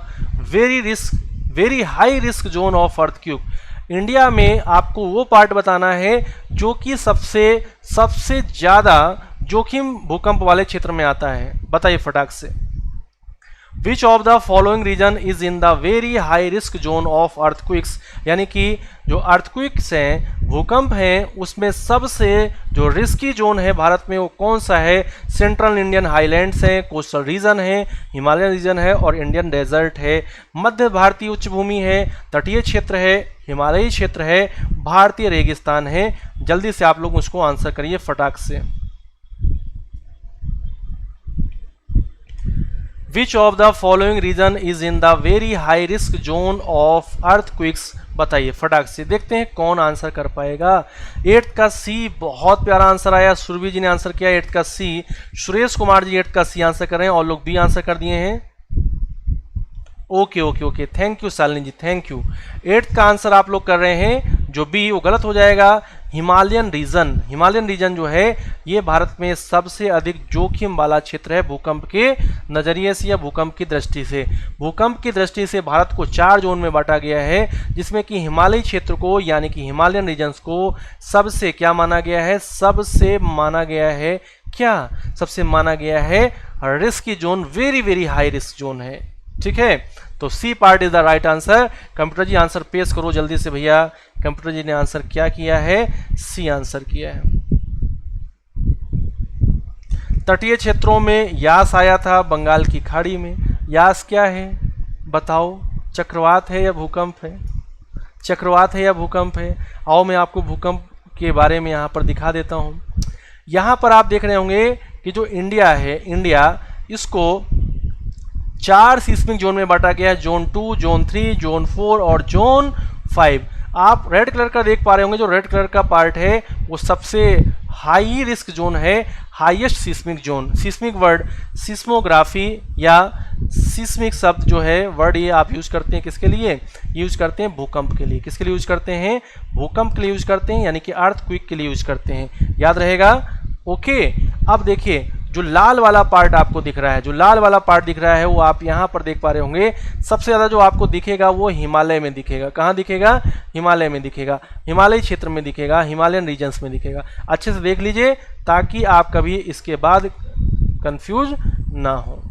very high risk zone of earthquake. India में आपको वो पार्ट बताना है जो कि सबसे ज्यादा जोखिम भूकंप वाले क्षेत्र में आता है। बताइए फटाक से। Which of the following region is in the very high risk zone of earthquakes, यानी कि जो अर्थक्वेक्स हैं, भूकंप हैं, उसमें सबसे जो रिस्की जोन है भारत में वो कौन सा है। सेंट्रल इंडियन हाईलैंड्स है, कोस्टल रीजन है, हिमालयन रीजन है और इंडियन डेजर्ट है। मध्य भारतीय उच्च भूमि है, तटीय क्षेत्र है, हिमालयी क्षेत्र है, भारतीय रेगिस्तान है। जल्दी से आप लोग उसको आंसर करिए फटाक से। Which of the following region is in the very high risk zone of earthquakes? बताइए फटाक से, देखते हैं कौन आंसर कर पाएगा। 8th का सी, बहुत प्यारा आंसर आया, सुरभि जी ने आंसर किया 8th का सी। सुरेश कुमार जी 8th का सी आंसर कर रहे हैं और लोग बी आंसर कर दिए हैं। Okay okay okay, thank you Shalini ji, thank you. 8th का आंसर आप लोग कर रहे हैं जो बी, वो गलत हो जाएगा। हिमालयन रीजन जो है ये भारत में सबसे अधिक जोखिम वाला क्षेत्र है भूकंप के नजरिए से या भूकंप की दृष्टि से। भूकंप की दृष्टि से भारत को 4 जोन में बांटा गया है, जिसमें कि हिमालयी क्षेत्र को यानी कि हिमालयन रीजन्स को सबसे क्या माना गया है, सबसे माना गया है क्या, सबसे माना गया है risky zone, very high risk zone है। ठीक है, तो C part is the right answer. Computer ji answer पेश करो जल्दी से भैया। कंप्यूटर जी ने आंसर क्या किया है, सी आंसर किया है। तटीय क्षेत्रों में यास आया था बंगाल की खाड़ी में। यास क्या है बताओ, चक्रवात है या भूकंप है, चक्रवात है या भूकंप है। आओ मैं आपको भूकंप के बारे में यहाँ पर दिखा देता हूँ। यहाँ पर आप देख रहे होंगे कि जो इंडिया है, इंडिया इसको 4 सीस्मिक जोन में बांटा गया है, जोन 2, जोन 3, जोन 4 और जोन 5। आप रेड कलर का देख पा रहे होंगे, जो रेड कलर का पार्ट है वो सबसे हाई रिस्क जोन है, highest seismic zone. Seismic word seismography या सीस्मिक शब्द जो है वर्ड ये आप यूज करते हैं किसके लिए, यूज करते हैं भूकंप के लिए। किसके लिए यूज करते हैं, भूकंप के लिए यूज करते हैं, यानी कि अर्थक्वेक के लिए यूज करते हैं, याद रहेगा। ओके, अब देखिए जो लाल वाला पार्ट आपको दिख रहा है, जो लाल वाला पार्ट दिख रहा है वो आप यहाँ पर देख पा रहे होंगे। सबसे ज़्यादा जो आपको दिखेगा वो हिमालय में दिखेगा। कहाँ दिखेगा, हिमालय में दिखेगा, हिमालयी क्षेत्र में दिखेगा, हिमालयन रीजन्स में दिखेगा। अच्छे से देख लीजिए ताकि आप कभी इसके बाद कंफ्यूज ना हो।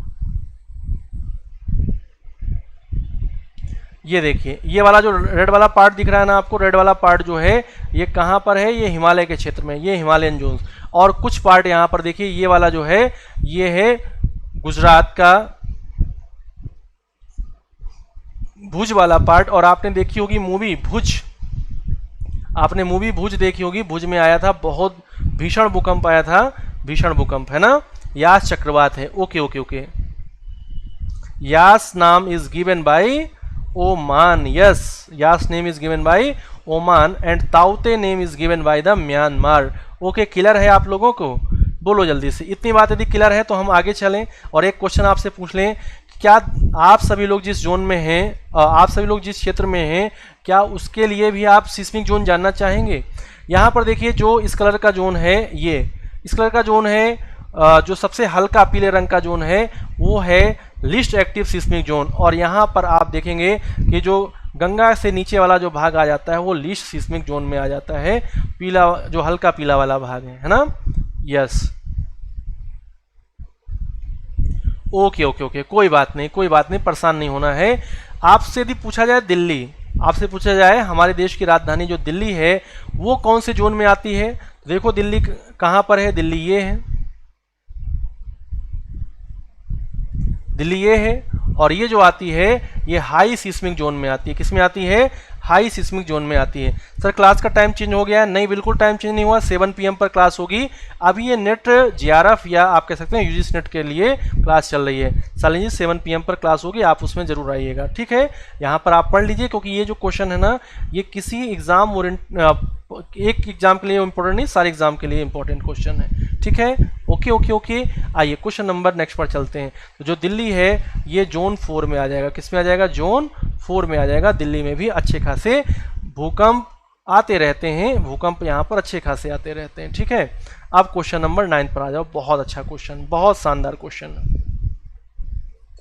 ये देखिए, ये वाला जो रेड वाला पार्ट दिख रहा है ना आपको, रेड वाला पार्ट जो है ये कहाँ पर है, ये हिमालय के क्षेत्र में, ये हिमालयन जोन। और कुछ पार्ट यहाँ पर देखिए, ये वाला जो है ये है गुजरात का भुज वाला पार्ट। और आपने देखी होगी मूवी भुज, आपने मूवी भुज देखी होगी, भुज में आया था बहुत भीषण भूकंप आया था, भीषण भूकंप है ना, यास चक्रवात है। ओके ओके ओके, यास नाम is given by Oman, yes, Yaas name is given by Oman and ताउते name is given by the Myanmar. Okay, clear है आप लोगों को, बोलो जल्दी से। इतनी बात यदि क्लियर है तो हम आगे चलें और एक क्वेश्चन आपसे पूछ लें, क्या आप सभी लोग जिस जोन में हैं, आप सभी लोग जिस क्षेत्र में हैं, क्या उसके लिए भी आप सिस्मिक जोन जानना चाहेंगे। यहाँ पर देखिए जो इस कलर का जोन है, ये इस कलर का जोन है, जो सबसे हल्का पीले रंग का जोन है वो है लिस्ट एक्टिव सिस्मिक जोन। और यहाँ पर आप देखेंगे कि जो गंगा से नीचे वाला जो भाग आ जाता है वो लिस्ट सिस्मिक जोन में आ जाता है, पीला जो हल्का पीला वाला भाग है ना, यस। ओके ओके ओके, कोई बात नहीं, कोई बात नहीं, परेशान नहीं होना है। आपसे यदि पूछा जाए दिल्ली, आपसे पूछा जाए हमारे देश की राजधानी जो दिल्ली है वो कौन से जोन में आती है, देखो दिल्ली कहाँ पर है, दिल्ली ये है, दिल्ली ये है। और ये जो आती है ये हाई सिस्मिक जोन में आती है। किस में आती है, हाई सिस्मिक जोन में आती है। सर क्लास का टाइम चेंज हो गया है? नहीं, बिल्कुल टाइम चेंज नहीं हुआ, 7 PM पर क्लास होगी। अभी ये नेट JRF या आप कह सकते हैं यूजीसी नेट के लिए क्लास चल रही है। सालिन जी 7 PM पर क्लास होगी, आप उसमें जरूर आइएगा, ठीक है। यहाँ पर आप पढ़ लीजिए, क्योंकि ये जो क्वेश्चन है ना, ये किसी एग्जाम एक एग्जाम के लिए इंपॉर्टेंट नहीं, सारे एग्जाम के लिए इंपॉर्टेंट क्वेश्चन है, ठीक है। ओके ओके ओके, आइए क्वेश्चन नंबर नेक्स्ट पर चलते हैं। तो जो दिल्ली है ये जोन 4 में आ जाएगा। किस में आ जाएगा? जोन 4 में आ जाएगा। दिल्ली में भी अच्छे खासे भूकंप आते रहते हैं, भूकंप यहाँ पर अच्छे खासे आते रहते हैं, ठीक है। अब क्वेश्चन नंबर 9 पर आ जाओ। बहुत अच्छा क्वेश्चन, बहुत शानदार क्वेश्चन,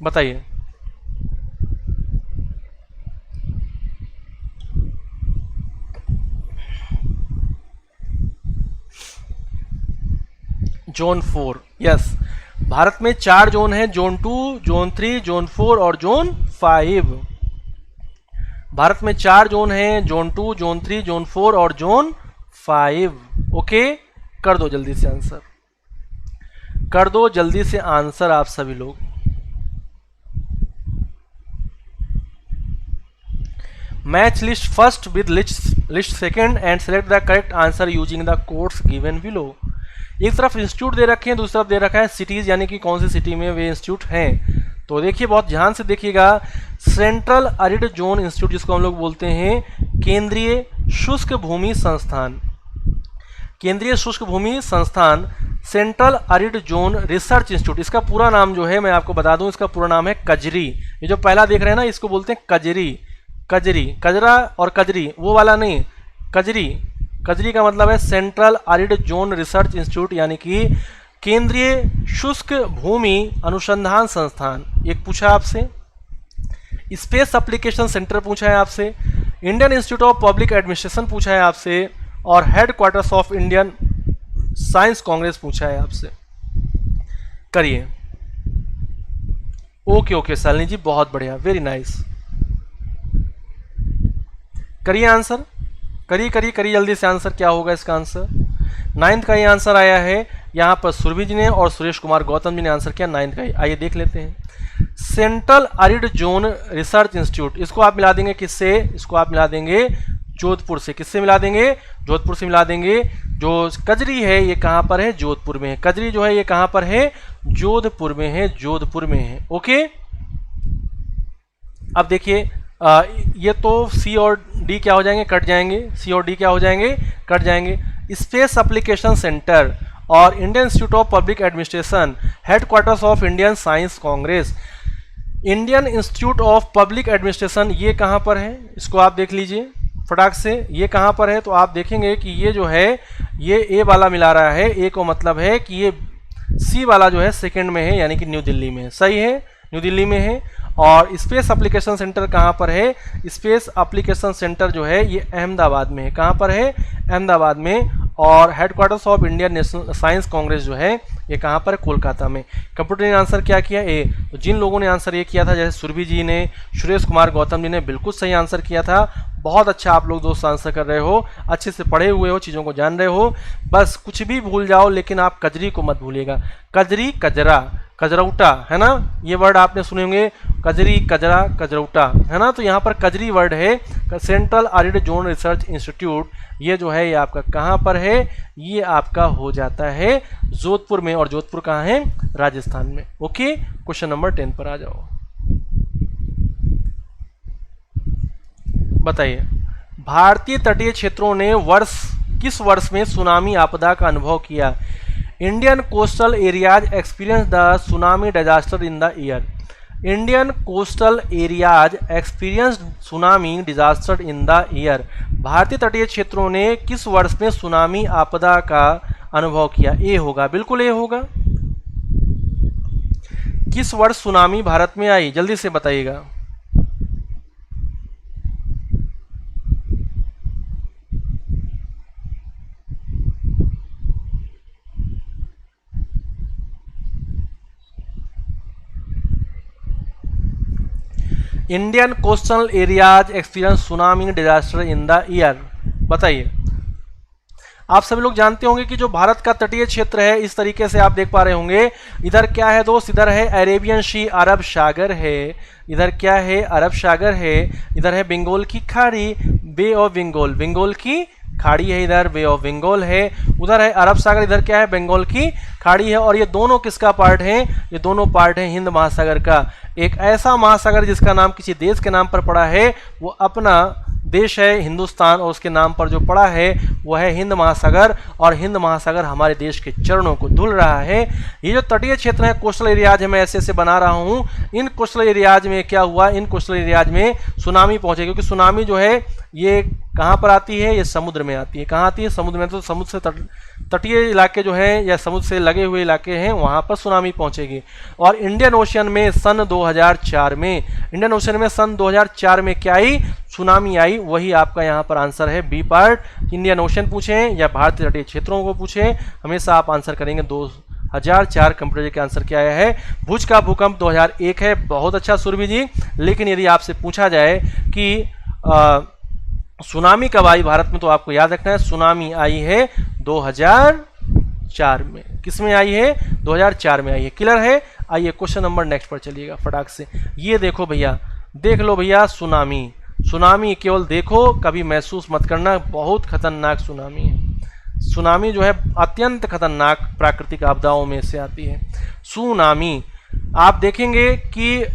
बताइए। Zone 4, yes. भारत में 4 जोन है, जोन 2, जोन 3, जोन 4 और जोन 5। भारत में 4 जोन है, जोन 2, जोन 3, जोन 4 और जोन 5। ओके, कर दो जल्दी से आंसर, कर दो जल्दी से आंसर आप सभी लोग। Match list first with list second and select the correct answer using the codes given below. एक तरफ इंस्टीट्यूट दे रखे हैं, दूसरी तरफ दे रखा है सिटीज, यानी कि कौन सी सिटी में वे इंस्टीट्यूट हैं। तो देखिए बहुत ध्यान से देखिएगा। सेंट्रल अरिड जोन इंस्टीट्यूट, जिसको हम लोग बोलते हैं केंद्रीय शुष्क भूमि संस्थान, केंद्रीय शुष्क भूमि संस्थान, central arid zone research institute. इसका पूरा नाम जो है मैं आपको बता दूं, इसका पूरा नाम है कजरी। ये जो पहला देख रहे हैं ना, इसको बोलते हैं कजरी। कजरी, कजरा और कजरी वो वाला नहीं, कजरी। कजरी का मतलब है central arid zone research institute, यानी कि केंद्रीय शुष्क भूमि अनुसंधान संस्थान। एक पूछा आपसे, स्पेस एप्लीकेशन सेंटर पूछा है आपसे, Indian institute of public administration पूछा है आपसे, और headquarters of Indian science Congress पूछा है आपसे। करिए। ओके ओके शालिनी जी, बहुत बढ़िया, वेरी नाइस। करिए आंसर, करिए करिए करिए जल्दी से आंसर। क्या होगा इसका आंसर? 9th का ये आंसर आया है। यहाँ पर सुरभि जी ने और सुरेश कुमार गौतम जी ने आंसर किया 9th का। आइए देख लेते हैं। Central arid zone research institute, इसको आप मिला देंगे किससे? इसको आप मिला देंगे जोधपुर से। किससे मिला देंगे? जोधपुर से मिला देंगे। जो कजरी है ये कहाँ पर है? जोधपुर में है। कजरी जो है ये कहाँ पर है? जोधपुर में है, जोधपुर में है। ओके, अब देखिए ये तो सी और डी क्या हो जाएंगे? कट जाएंगे। सी और डी क्या हो जाएंगे? कट जाएंगे। स्पेस एप्लीकेशन सेंटर और Indian institute of public administration, headquarters of Indian science Congress. Indian institute of public administration ये कहाँ पर है? इसको आप देख लीजिए फटाक से, ये कहाँ पर है? तो आप देखेंगे कि ये जो है ये ए वाला मिला रहा है। ए को मतलब है कि ये सी वाला जो है सेकंड में है, यानी कि न्यू दिल्ली में है। सही है, न्यू दिल्ली में है। और स्पेस एप्लीकेशन सेंटर कहाँ पर है? स्पेस एप्लीकेशन सेंटर जो है ये अहमदाबाद में है। कहाँ पर है? अहमदाबाद में। और headquarters of Indian national science Congress जो है ये कहाँ पर है? कोलकाता में। कंप्यूटर ने आंसर क्या किया? ए। तो जिन लोगों ने आंसर ये किया था, जैसे सुरभि जी ने, सुरेश कुमार गौतम जी ने बिल्कुल सही आंसर किया था। बहुत अच्छा आप लोग दोस्त आंसर कर रहे हो, अच्छे से पढ़े हुए हो, चीज़ों को जान रहे हो। बस कुछ भी भूल जाओ लेकिन आप कजरी को मत भूलिएगा। कजरी, कजरा, कजरौटा, है ना, ये वर्ड आपने सुने होंगे। कजरी, कजरा, कजरौटा, है ना। तो यहाँ पर कजरी वर्ड है। Central arid zone research institute ये जो है ये आपका कहाँ पर है? ये आपका हो जाता है जोधपुर में। और जोधपुर कहाँ है? राजस्थान में। ओके, क्वेश्चन नंबर 10 पर आ जाओ। बताइए, भारतीय तटीय क्षेत्रों ने किस वर्ष में सुनामी आपदा का अनुभव किया? Indian coastal areas experience the tsunami disaster in the year. Indian coastal areas experience tsunami disaster in the year. भारतीय तटीय क्षेत्रों ने किस वर्ष में सुनामी आपदा का अनुभव किया? ए होगा, बिल्कुल ए होगा। किस वर्ष सुनामी भारत में आई? जल्दी से बताइएगा। Indian coastal areas experience tsunami disaster in the year. बताइए। आप सभी लोग जानते होंगे कि जो भारत का तटीय क्षेत्र है, इस तरीके से आप देख पा रहे होंगे, इधर क्या है दोस्त? इधर है अरेबियन सी, अरब सागर है। इधर क्या है? अरब सागर है। इधर है बंगाल की खाड़ी, बे ऑफ बंगाल, बंगाल की खाड़ी है इधर, बे ऑफ बंगाल है, उधर है अरब सागर, इधर क्या है बंगाल की खाड़ी है। और ये दोनों किसका पार्ट है? ये दोनों पार्ट है हिंद महासागर का। एक ऐसा महासागर जिसका नाम किसी देश के नाम पर पड़ा है, वो अपना देश है हिंदुस्तान, और उसके नाम पर जो पड़ा है वह है हिंद महासागर। और हिंद महासागर हमारे देश के चरणों को धुल रहा है। ये जो तटीय क्षेत्र है, कोस्टल एरियाज है, मैं ऐसे ऐसे बना रहा हूँ। इन कोस्टल एरियाज में क्या हुआ? इन कोस्टल एरियाज में सुनामी पहुंचे, क्योंकि सुनामी जो है ये कहाँ पर आती है? ये समुद्र में आती है। कहाँ आती है? समुद्र में। तो समुद्र से तटीय इलाके जो हैं या समुद्र से लगे हुए इलाके हैं, वहाँ पर सुनामी पहुँचेगी। और इंडियन ओशन में सन 2004 में, इंडियन ओशन में सन 2004 में क्या आई? सुनामी आई। वही आपका यहाँ पर आंसर है बी पार्ट। इंडियन ओशन पूछें या भारतीय तटीय क्षेत्रों को पूछें, हमेशा आप आंसर करेंगे 2004। कंप्यूटर के आंसर क्या आया है? भुज का भूकंप 2001 है। बहुत अच्छा सुरभि जी। लेकिन यदि आपसे पूछा जाए कि सुनामी कब आई भारत में, तो आपको याद रखना है सुनामी आई है 2004 में। किस में आई है? 2004 में आई है। क्लियर है? आइए क्वेश्चन नंबर नेक्स्ट पर चलिएगा फटाक से। ये देखो भैया, देख लो भैया सुनामी। सुनामी केवल देखो, कभी महसूस मत करना, बहुत खतरनाक सुनामी है। सुनामी जो है अत्यंत खतरनाक प्राकृतिक आपदाओं में से आती है। सुनामी आप देखेंगे कि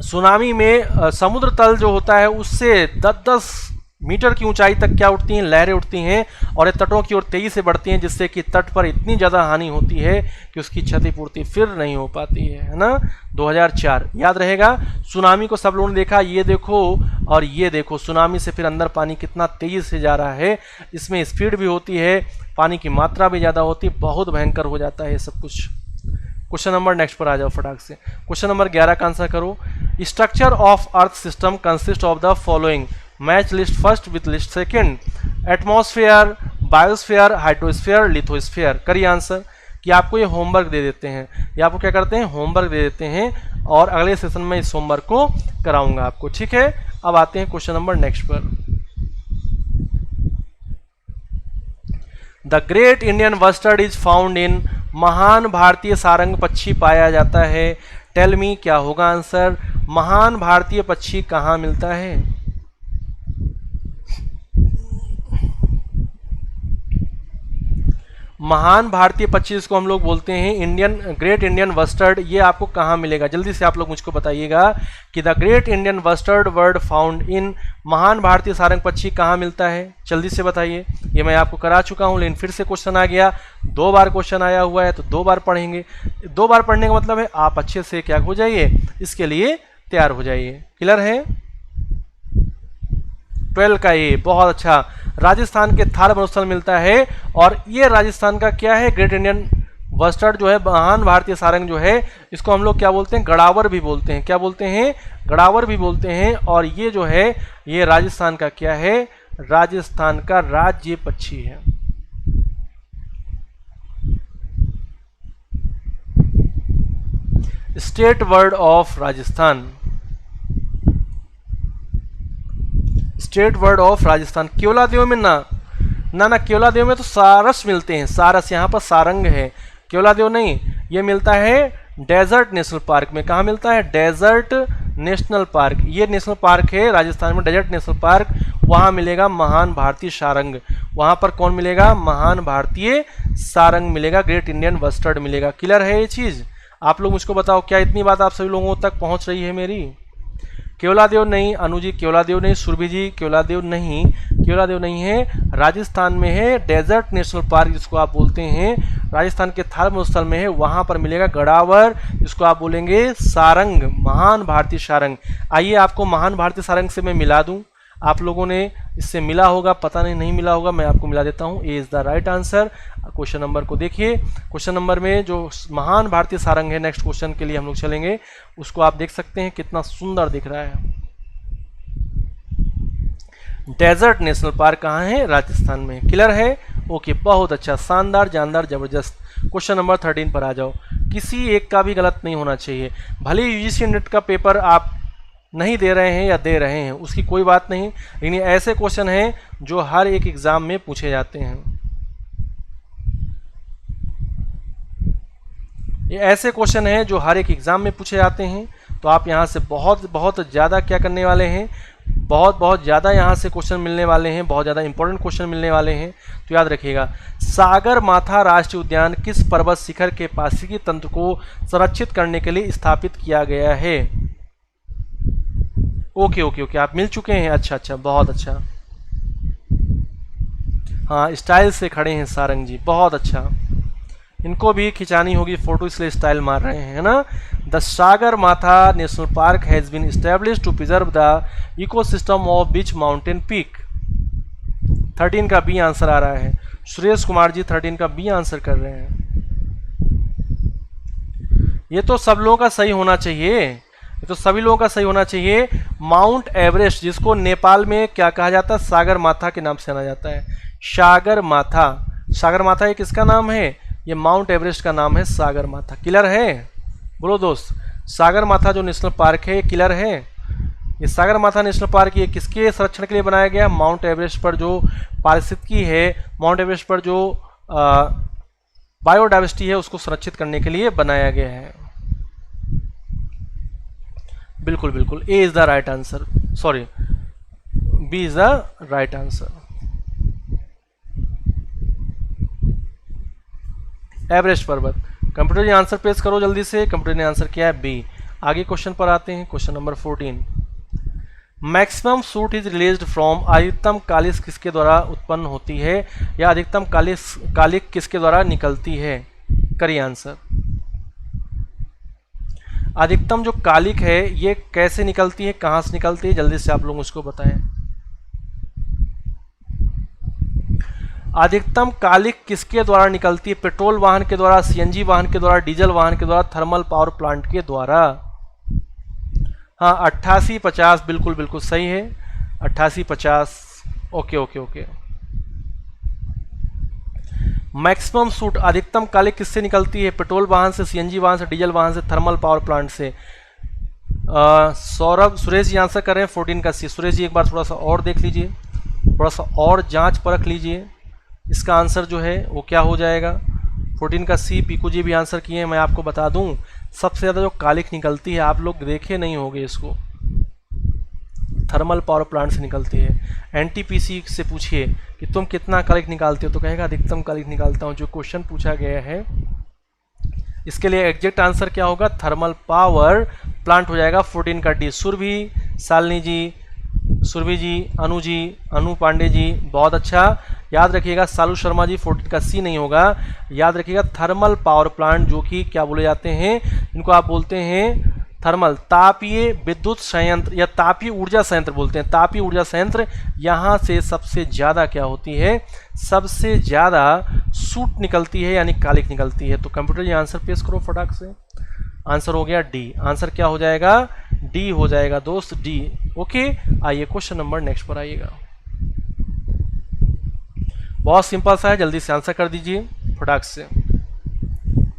सुनामी में समुद्र तल जो होता है उससे 10-10 मीटर की ऊंचाई तक क्या उठती हैं? लहरें उठती हैं, और ये तटों की ओर तेजी से बढ़ती हैं, जिससे कि तट पर इतनी ज़्यादा हानि होती है कि उसकी क्षतिपूर्ति फिर नहीं हो पाती है ना। 2004 याद रहेगा। सुनामी को सब लोगों ने देखा। ये देखो और ये देखो, सुनामी से फिर अंदर पानी कितना तेजी से जा रहा है। इसमें स्पीड भी होती है, पानी की मात्रा भी ज़्यादा होती है, बहुत भयंकर हो जाता है ये सब कुछ। क्वेश्चन नंबर नेक्स्ट पर आ जाओ फटाक से। क्वेश्चन नंबर 11 का आंसर करो। Structure of earth system consist of the following, match list first with list second. Atmosphere, biosphere, hydrosphere, lithosphere. करिए आंसर। कि आपको ये होमवर्क दे देते हैं, या आपको क्या करते हैं? होमवर्क दे देते हैं, और अगले सेशन में इस होमवर्क को कराऊंगा आपको। ठीक है, अब आते हैं क्वेश्चन नंबर नेक्स्ट पर। The great Indian bustard is found in, महान भारतीय सारंग पक्षी पाया जाता है। टेल मी, क्या होगा आंसर? महान भारतीय पक्षी कहाँ मिलता है? महान भारतीय पक्षी इसको हम लोग बोलते हैं इंडियन, ग्रेट इंडियन बस्टर्ड। ये आपको कहाँ मिलेगा? जल्दी से आप लोग मुझको बताइएगा कि the great Indian bustard bird found in, महान भारतीय सारंग पक्षी कहाँ मिलता है? जल्दी से बताइए। ये मैं आपको करा चुका हूँ, लेकिन फिर से क्वेश्चन आ गया। 2 बार क्वेश्चन आया हुआ है, तो 2 बार पढ़ेंगे। 2 बार पढ़ने का मतलब है आप अच्छे से क्या हो जाइए, इसके लिए तैयार हो जाइए। क्लियर है? 12 का ये बहुत अच्छा। राजस्थान के थार मरुस्थल मिलता है, और ये राजस्थान का क्या है? ग्रेट इंडियन बस्टर्ड जो है, महान भारतीय सारंग जो है, इसको हम लोग क्या बोलते हैं? गड़ावर भी बोलते हैं। क्या बोलते हैं? गड़ावर भी बोलते हैं। और ये जो है, ये राजस्थान का क्या है? राजस्थान का राज्य पक्षी है। State bird of Rajasthan, state bird of Rajasthan. Keoladeo में ना केवलादेव में तो सारस मिलते हैं, सारस। यहाँ पर सारंग है, केवलादेव नहीं। ये मिलता है डेजर्ट नेशनल पार्क में। कहाँ मिलता है? Desert national park. ये नेशनल पार्क है राजस्थान में, डेजर्ट नेशनल पार्क। वहाँ मिलेगा महान भारतीय सारंग। वहाँ पर कौन मिलेगा? महान भारतीय सारंग मिलेगा, ग्रेट इंडियन बस्टर्ड मिलेगा। क्लियर है ये चीज़? आप लोग मुझको बताओ, क्या इतनी बात आप सभी लोगों तक पहुँच रही है मेरी? केवलादेव नहीं, अनु जी केवलादेव नहीं, सुरभि जी केवलादेव नहीं, केवलादेव नहीं है। राजस्थान में है डेजर्ट नेशनल पार्क, जिसको आप बोलते हैं, राजस्थान के थार मरुस्थल में है। वहां पर मिलेगा गड़ावर, जिसको आप बोलेंगे सारंग, महान भारतीय सारंग। आइए आपको महान भारतीय सारंग से मैं मिला दूं। आप लोगों ने इससे मिला होगा, पता नहीं मिला होगा, मैं आपको मिला देता हूं। A is the right answer. Question number को देखिए। क्वेश्चन नंबर में जो महान भारतीय सारंग है, नेक्स्ट क्वेश्चन के लिए हम लोग चलेंगे, उसको आप देख सकते हैं कितना सुंदर दिख रहा है। डेजर्ट नेशनल पार्क कहाँ है? राजस्थान में। क्लियर है? ओके, बहुत अच्छा, शानदार, जानदार, जबरदस्त। क्वेश्चन नंबर 13 पर आ जाओ। किसी एक का भी गलत नहीं होना चाहिए। भले यूजीसी नेट का पेपर आप नहीं दे रहे हैं या दे रहे हैं, उसकी कोई बात नहीं, लेकिन ऐसे क्वेश्चन हैं जो हर एक एग्जाम में पूछे जाते हैं। ये ऐसे क्वेश्चन हैं जो हर एक एग्जाम में पूछे जाते हैं। तो आप यहाँ से बहुत बहुत ज़्यादा क्या करने वाले हैं? बहुत बहुत ज़्यादा यहाँ से क्वेश्चन मिलने वाले हैं, बहुत ज़्यादा इंपॉर्टेंट क्वेश्चन मिलने वाले हैं, तो याद रखिएगा। सागर माथा राष्ट्रीय उद्यान किस पर्वत शिखर के पारिस्थितिकी तंत्र को संरक्षित करने के लिए स्थापित किया गया है? ओके ओके ओके, आप मिल चुके हैं, अच्छा अच्छा, बहुत अच्छा। हाँ, स्टाइल से खड़े हैं सारंग जी, बहुत अच्छा। इनको भी खिंचानी होगी फोटो, इसलिए स्टाइल मार रहे हैं, है ना। The Sagarmatha national park has been established to preserve the ecosystem of beach mountain peak. 13 का बी आंसर आ रहा है। सुरेश कुमार जी 13 का बी आंसर कर रहे हैं। ये तो सब लोगों का सही होना चाहिए, ये तो सभी लोगों का सही होना चाहिए। माउंट एवरेस्ट, जिसको नेपाल में क्या कहा जाता है? सागर माथा के नाम से जाना जाता है, सागर माथा। सागर माथा ये किसका नाम है? ये माउंट एवरेस्ट का नाम है सागर माथा। क्लियर है? बोलो दोस्त, सागर माथा जो नेशनल पार्क है ये क्लियर है? ये सागर माथा नेशनल पार्क ये किसके संरक्षण के लिए बनाया गया? माउंट एवरेस्ट पर जो पारिस्थितिकी है, माउंट एवरेस्ट पर जो बायोडाइवर्सिटी है उसको संरक्षित करने के लिए बनाया गया है। बिल्कुल बिल्कुल, A is the right answer, sorry B is the right answer. Everest पर्वत। कंप्यूटर जी आंसर पेश करो जल्दी से। कंप्यूटर ने आंसर किया है बी। आगे क्वेश्चन पर आते हैं, question number 14। Maximum suit is released from, अधिकतम कालिख किसके द्वारा उत्पन्न होती है या अधिकतम कालिख किसके द्वारा निकलती है? करिए आंसर। अधिकतम जो कालिख है ये कैसे निकलती है, कहाँ से निकलती है, जल्दी से आप लोग उसको बताएं। अधिकतम कालिख किसके द्वारा निकलती है? पेट्रोल वाहन के द्वारा, सीएनजी वाहन के द्वारा, डीजल वाहन के द्वारा, थर्मल पावर प्लांट के द्वारा। हाँ, 8850 बिल्कुल बिल्कुल सही है, 8850। Okay okay okay. Maximum suit, अधिकतम कालिख किससे निकलती है? पेट्रोल वाहन से, सीएनजी वाहन से, डीजल वाहन से, थर्मल पावर प्लांट से। सौरभ, सुरेश जी आंसर कर रहे हैं 14 का सी। सुरेश जी एक बार थोड़ा सा और देख लीजिए, थोड़ा सा और जांच परख लीजिए, इसका आंसर जो है वो क्या हो जाएगा? 14 का सी। पीकू जी भी आंसर किए हैं। मैं आपको बता दूं, सबसे ज़्यादा जो कालिख निकलती है, आप लोग देखे नहीं होंगे इसको, थर्मल पावर प्लांट से निकलती है। एनटीपीसी से पूछिए कि तुम कितना कालिख निकालते हो, तो कहेगा अधिकतम कालिख निकालता हूँ। जो क्वेश्चन पूछा गया है इसके लिए एग्जैक्ट आंसर क्या होगा? थर्मल पावर प्लांट हो जाएगा। 14 का डी। सुरभि, शालिनी जी, सुरभि जी, अनु जी, अनु पांडे जी, बहुत अच्छा। याद रखिएगा सालू शर्मा जी 14 का सी नहीं होगा, याद रखिएगा थर्मल पावर प्लांट, जो कि क्या बोले जाते हैं, इनको आप बोलते हैं थर्मल, तापीय विद्युत संयंत्र या तापीय ऊर्जा संयंत्र बोलते हैं। तापीय ऊर्जा संयंत्र, यहाँ से सबसे ज़्यादा क्या होती है? सबसे ज़्यादा सूट निकलती है, यानी कालिख निकलती है। तो कंप्यूटर ये आंसर पेश करो फटाक से। आंसर हो गया डी। आंसर क्या हो जाएगा? डी हो जाएगा दोस्त, डी। ओके, आइए क्वेश्चन नंबर नेक्स्ट पर आइएगा। बहुत सिंपल सा है, जल्दी से आंसर कर दीजिए फटाक से,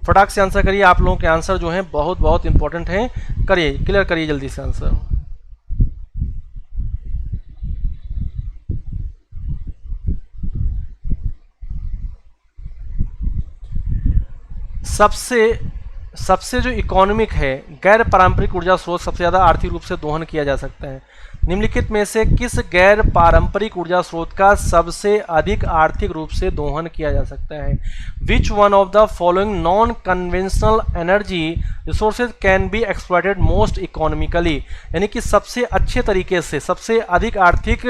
फटाक से आंसर करिए। आप लोगों के आंसर जो हैं बहुत बहुत इंपॉर्टेंट हैं, करिए, क्लियर करिए जल्दी से आंसर। सबसे जो इकोनॉमिक है, गैर पारंपरिक ऊर्जा स्रोत सबसे ज़्यादा आर्थिक रूप से दोहन किया जा सकता है। निम्नलिखित में से किस गैर पारंपरिक ऊर्जा स्रोत का सबसे अधिक आर्थिक रूप से दोहन किया जा सकता है? Which one of the following non conventional energy resources can be exploited most economically? यानी कि सबसे अच्छे तरीके से, सबसे अधिक आर्थिक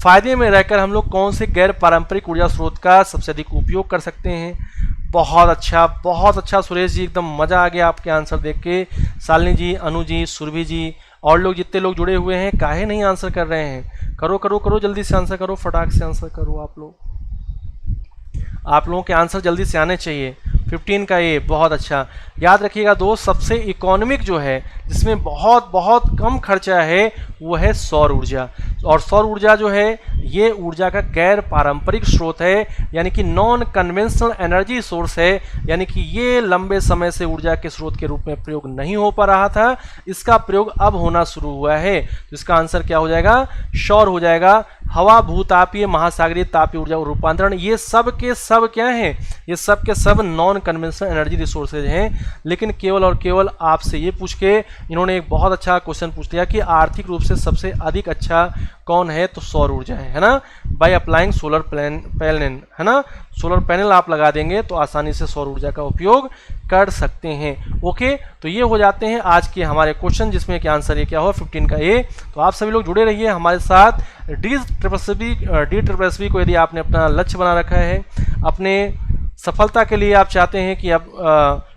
फायदे में रहकर हम लोग कौन से गैर पारंपरिक ऊर्जा स्रोत का सबसे अधिक उपयोग कर सकते हैं? बहुत अच्छा सुरेश जी, एकदम मज़ा आ गया आपके आंसर देख के। शालिनी जी, अनु जी, सुरभि जी और लोग जितने लोग जुड़े हुए हैं, काहे नहीं आंसर कर रहे हैं? करो करो करो, जल्दी से आंसर करो, फटाक से आंसर करो। आप लोगों के आंसर जल्दी से आने चाहिए। 15 का ए, बहुत अच्छा। याद रखिएगा दोस्त, सबसे इकोनॉमिक जो है, जिसमें बहुत बहुत कम खर्चा है, वो है सौर ऊर्जा। और सौर ऊर्जा जो है ये ऊर्जा का गैर पारंपरिक स्रोत है, यानी कि नॉन कन्वेंशनल एनर्जी सोर्स है, यानी कि ये लंबे समय से ऊर्जा के स्रोत के रूप में प्रयोग नहीं हो पा रहा था, इसका प्रयोग अब होना शुरू हुआ है। तो इसका आंसर क्या हो जाएगा? सौर हो जाएगा। हवा, भूतापीय, महासागरीय तापीय ऊर्जा और रूपांतरण, ये सब के सब क्या हैं? ये सब के सब नॉन कन्वेंशनल एनर्जी रिसोर्सेज हैं। लेकिन केवल और केवल आपसे ये पूछ के इन्होंने एक बहुत अच्छा क्वेश्चन पूछ लिया कि आर्थिक रूप से सबसे अधिक अच्छा कौन है? तो सौर ऊर्जा है ना। बाय अप्लाइंग सोलर पैनल, है ना, सोलर पैनल आप लगा देंगे तो आसानी से सौर ऊर्जा का उपयोग कर सकते हैं। ओके, तो ये हो जाते हैं आज के हमारे क्वेश्चन, जिसमें कि आंसर ये क्या होगा? 15 का ए। तो आप सभी लोग जुड़े रहिए हमारे साथ। DSSB को यदि आपने अपना लक्ष्य बना रखा है, अपने सफलता के लिए आप चाहते हैं कि अब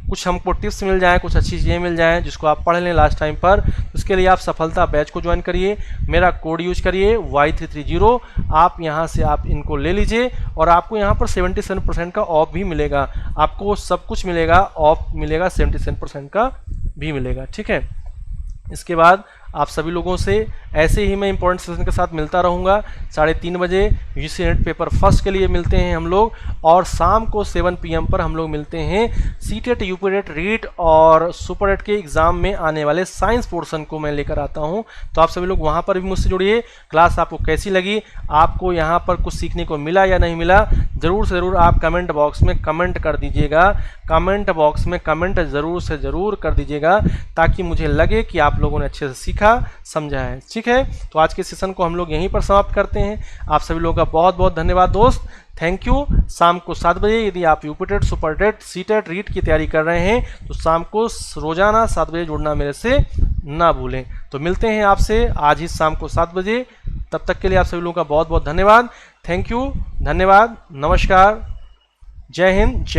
कुछ हमको टिप्स मिल जाएं, कुछ अच्छी चीज़ें मिल जाएं जिसको आप पढ़ लें लास्ट टाइम पर, उसके लिए आप सफलता बैच को ज्वाइन करिए। मेरा कोड यूज करिए Y330। आप यहां से आप इनको ले लीजिए और आपको यहां पर 77% का ऑफ भी मिलेगा। आपको सब कुछ मिलेगा, ऑफ मिलेगा, 77% का भी मिलेगा। ठीक है, इसके बाद आप सभी लोगों से ऐसे ही मैं इंपॉर्टेंट सेशन के साथ मिलता रहूँगा। 3:30 बजे यूजीसी नेट पेपर फर्स्ट के लिए मिलते हैं हम लोग, और शाम को 7 PM पर हम लोग मिलते हैं सीटेट, यूपीटेट, रीट और सुपरटेट के एग्जाम में आने वाले साइंस पोर्शन को मैं लेकर आता हूं। तो आप सभी लोग वहां पर भी मुझसे जुड़िए। क्लास आपको कैसी लगी, आपको यहां पर कुछ सीखने को मिला या नहीं मिला, जरूर से ज़रूर आप कमेंट बॉक्स में कमेंट कर दीजिएगा। कमेंट बॉक्स में कमेंट ज़रूर से ज़रूर कर दीजिएगा, ताकि मुझे लगे कि आप लोगों ने अच्छे से सीखा, समझा है। ठीक है, तो आज के सेशन को हम लोग यहीं पर समाप्त करते हैं। आप सभी लोगों का बहुत बहुत धन्यवाद दोस्त, थैंक यू। शाम को 7 बजे यदि आप यूपीटेट, सुपरटेट, सीटेट, रीट की तैयारी कर रहे हैं तो शाम को रोजाना 7 बजे जुड़ना मेरे से ना भूलें। तो मिलते हैं आपसे आज ही शाम को 7 बजे। तब तक के लिए आप सभी लोगों का बहुत बहुत धन्यवाद, थैंक यू, धन्यवाद, नमस्कार, जय हिंद, जय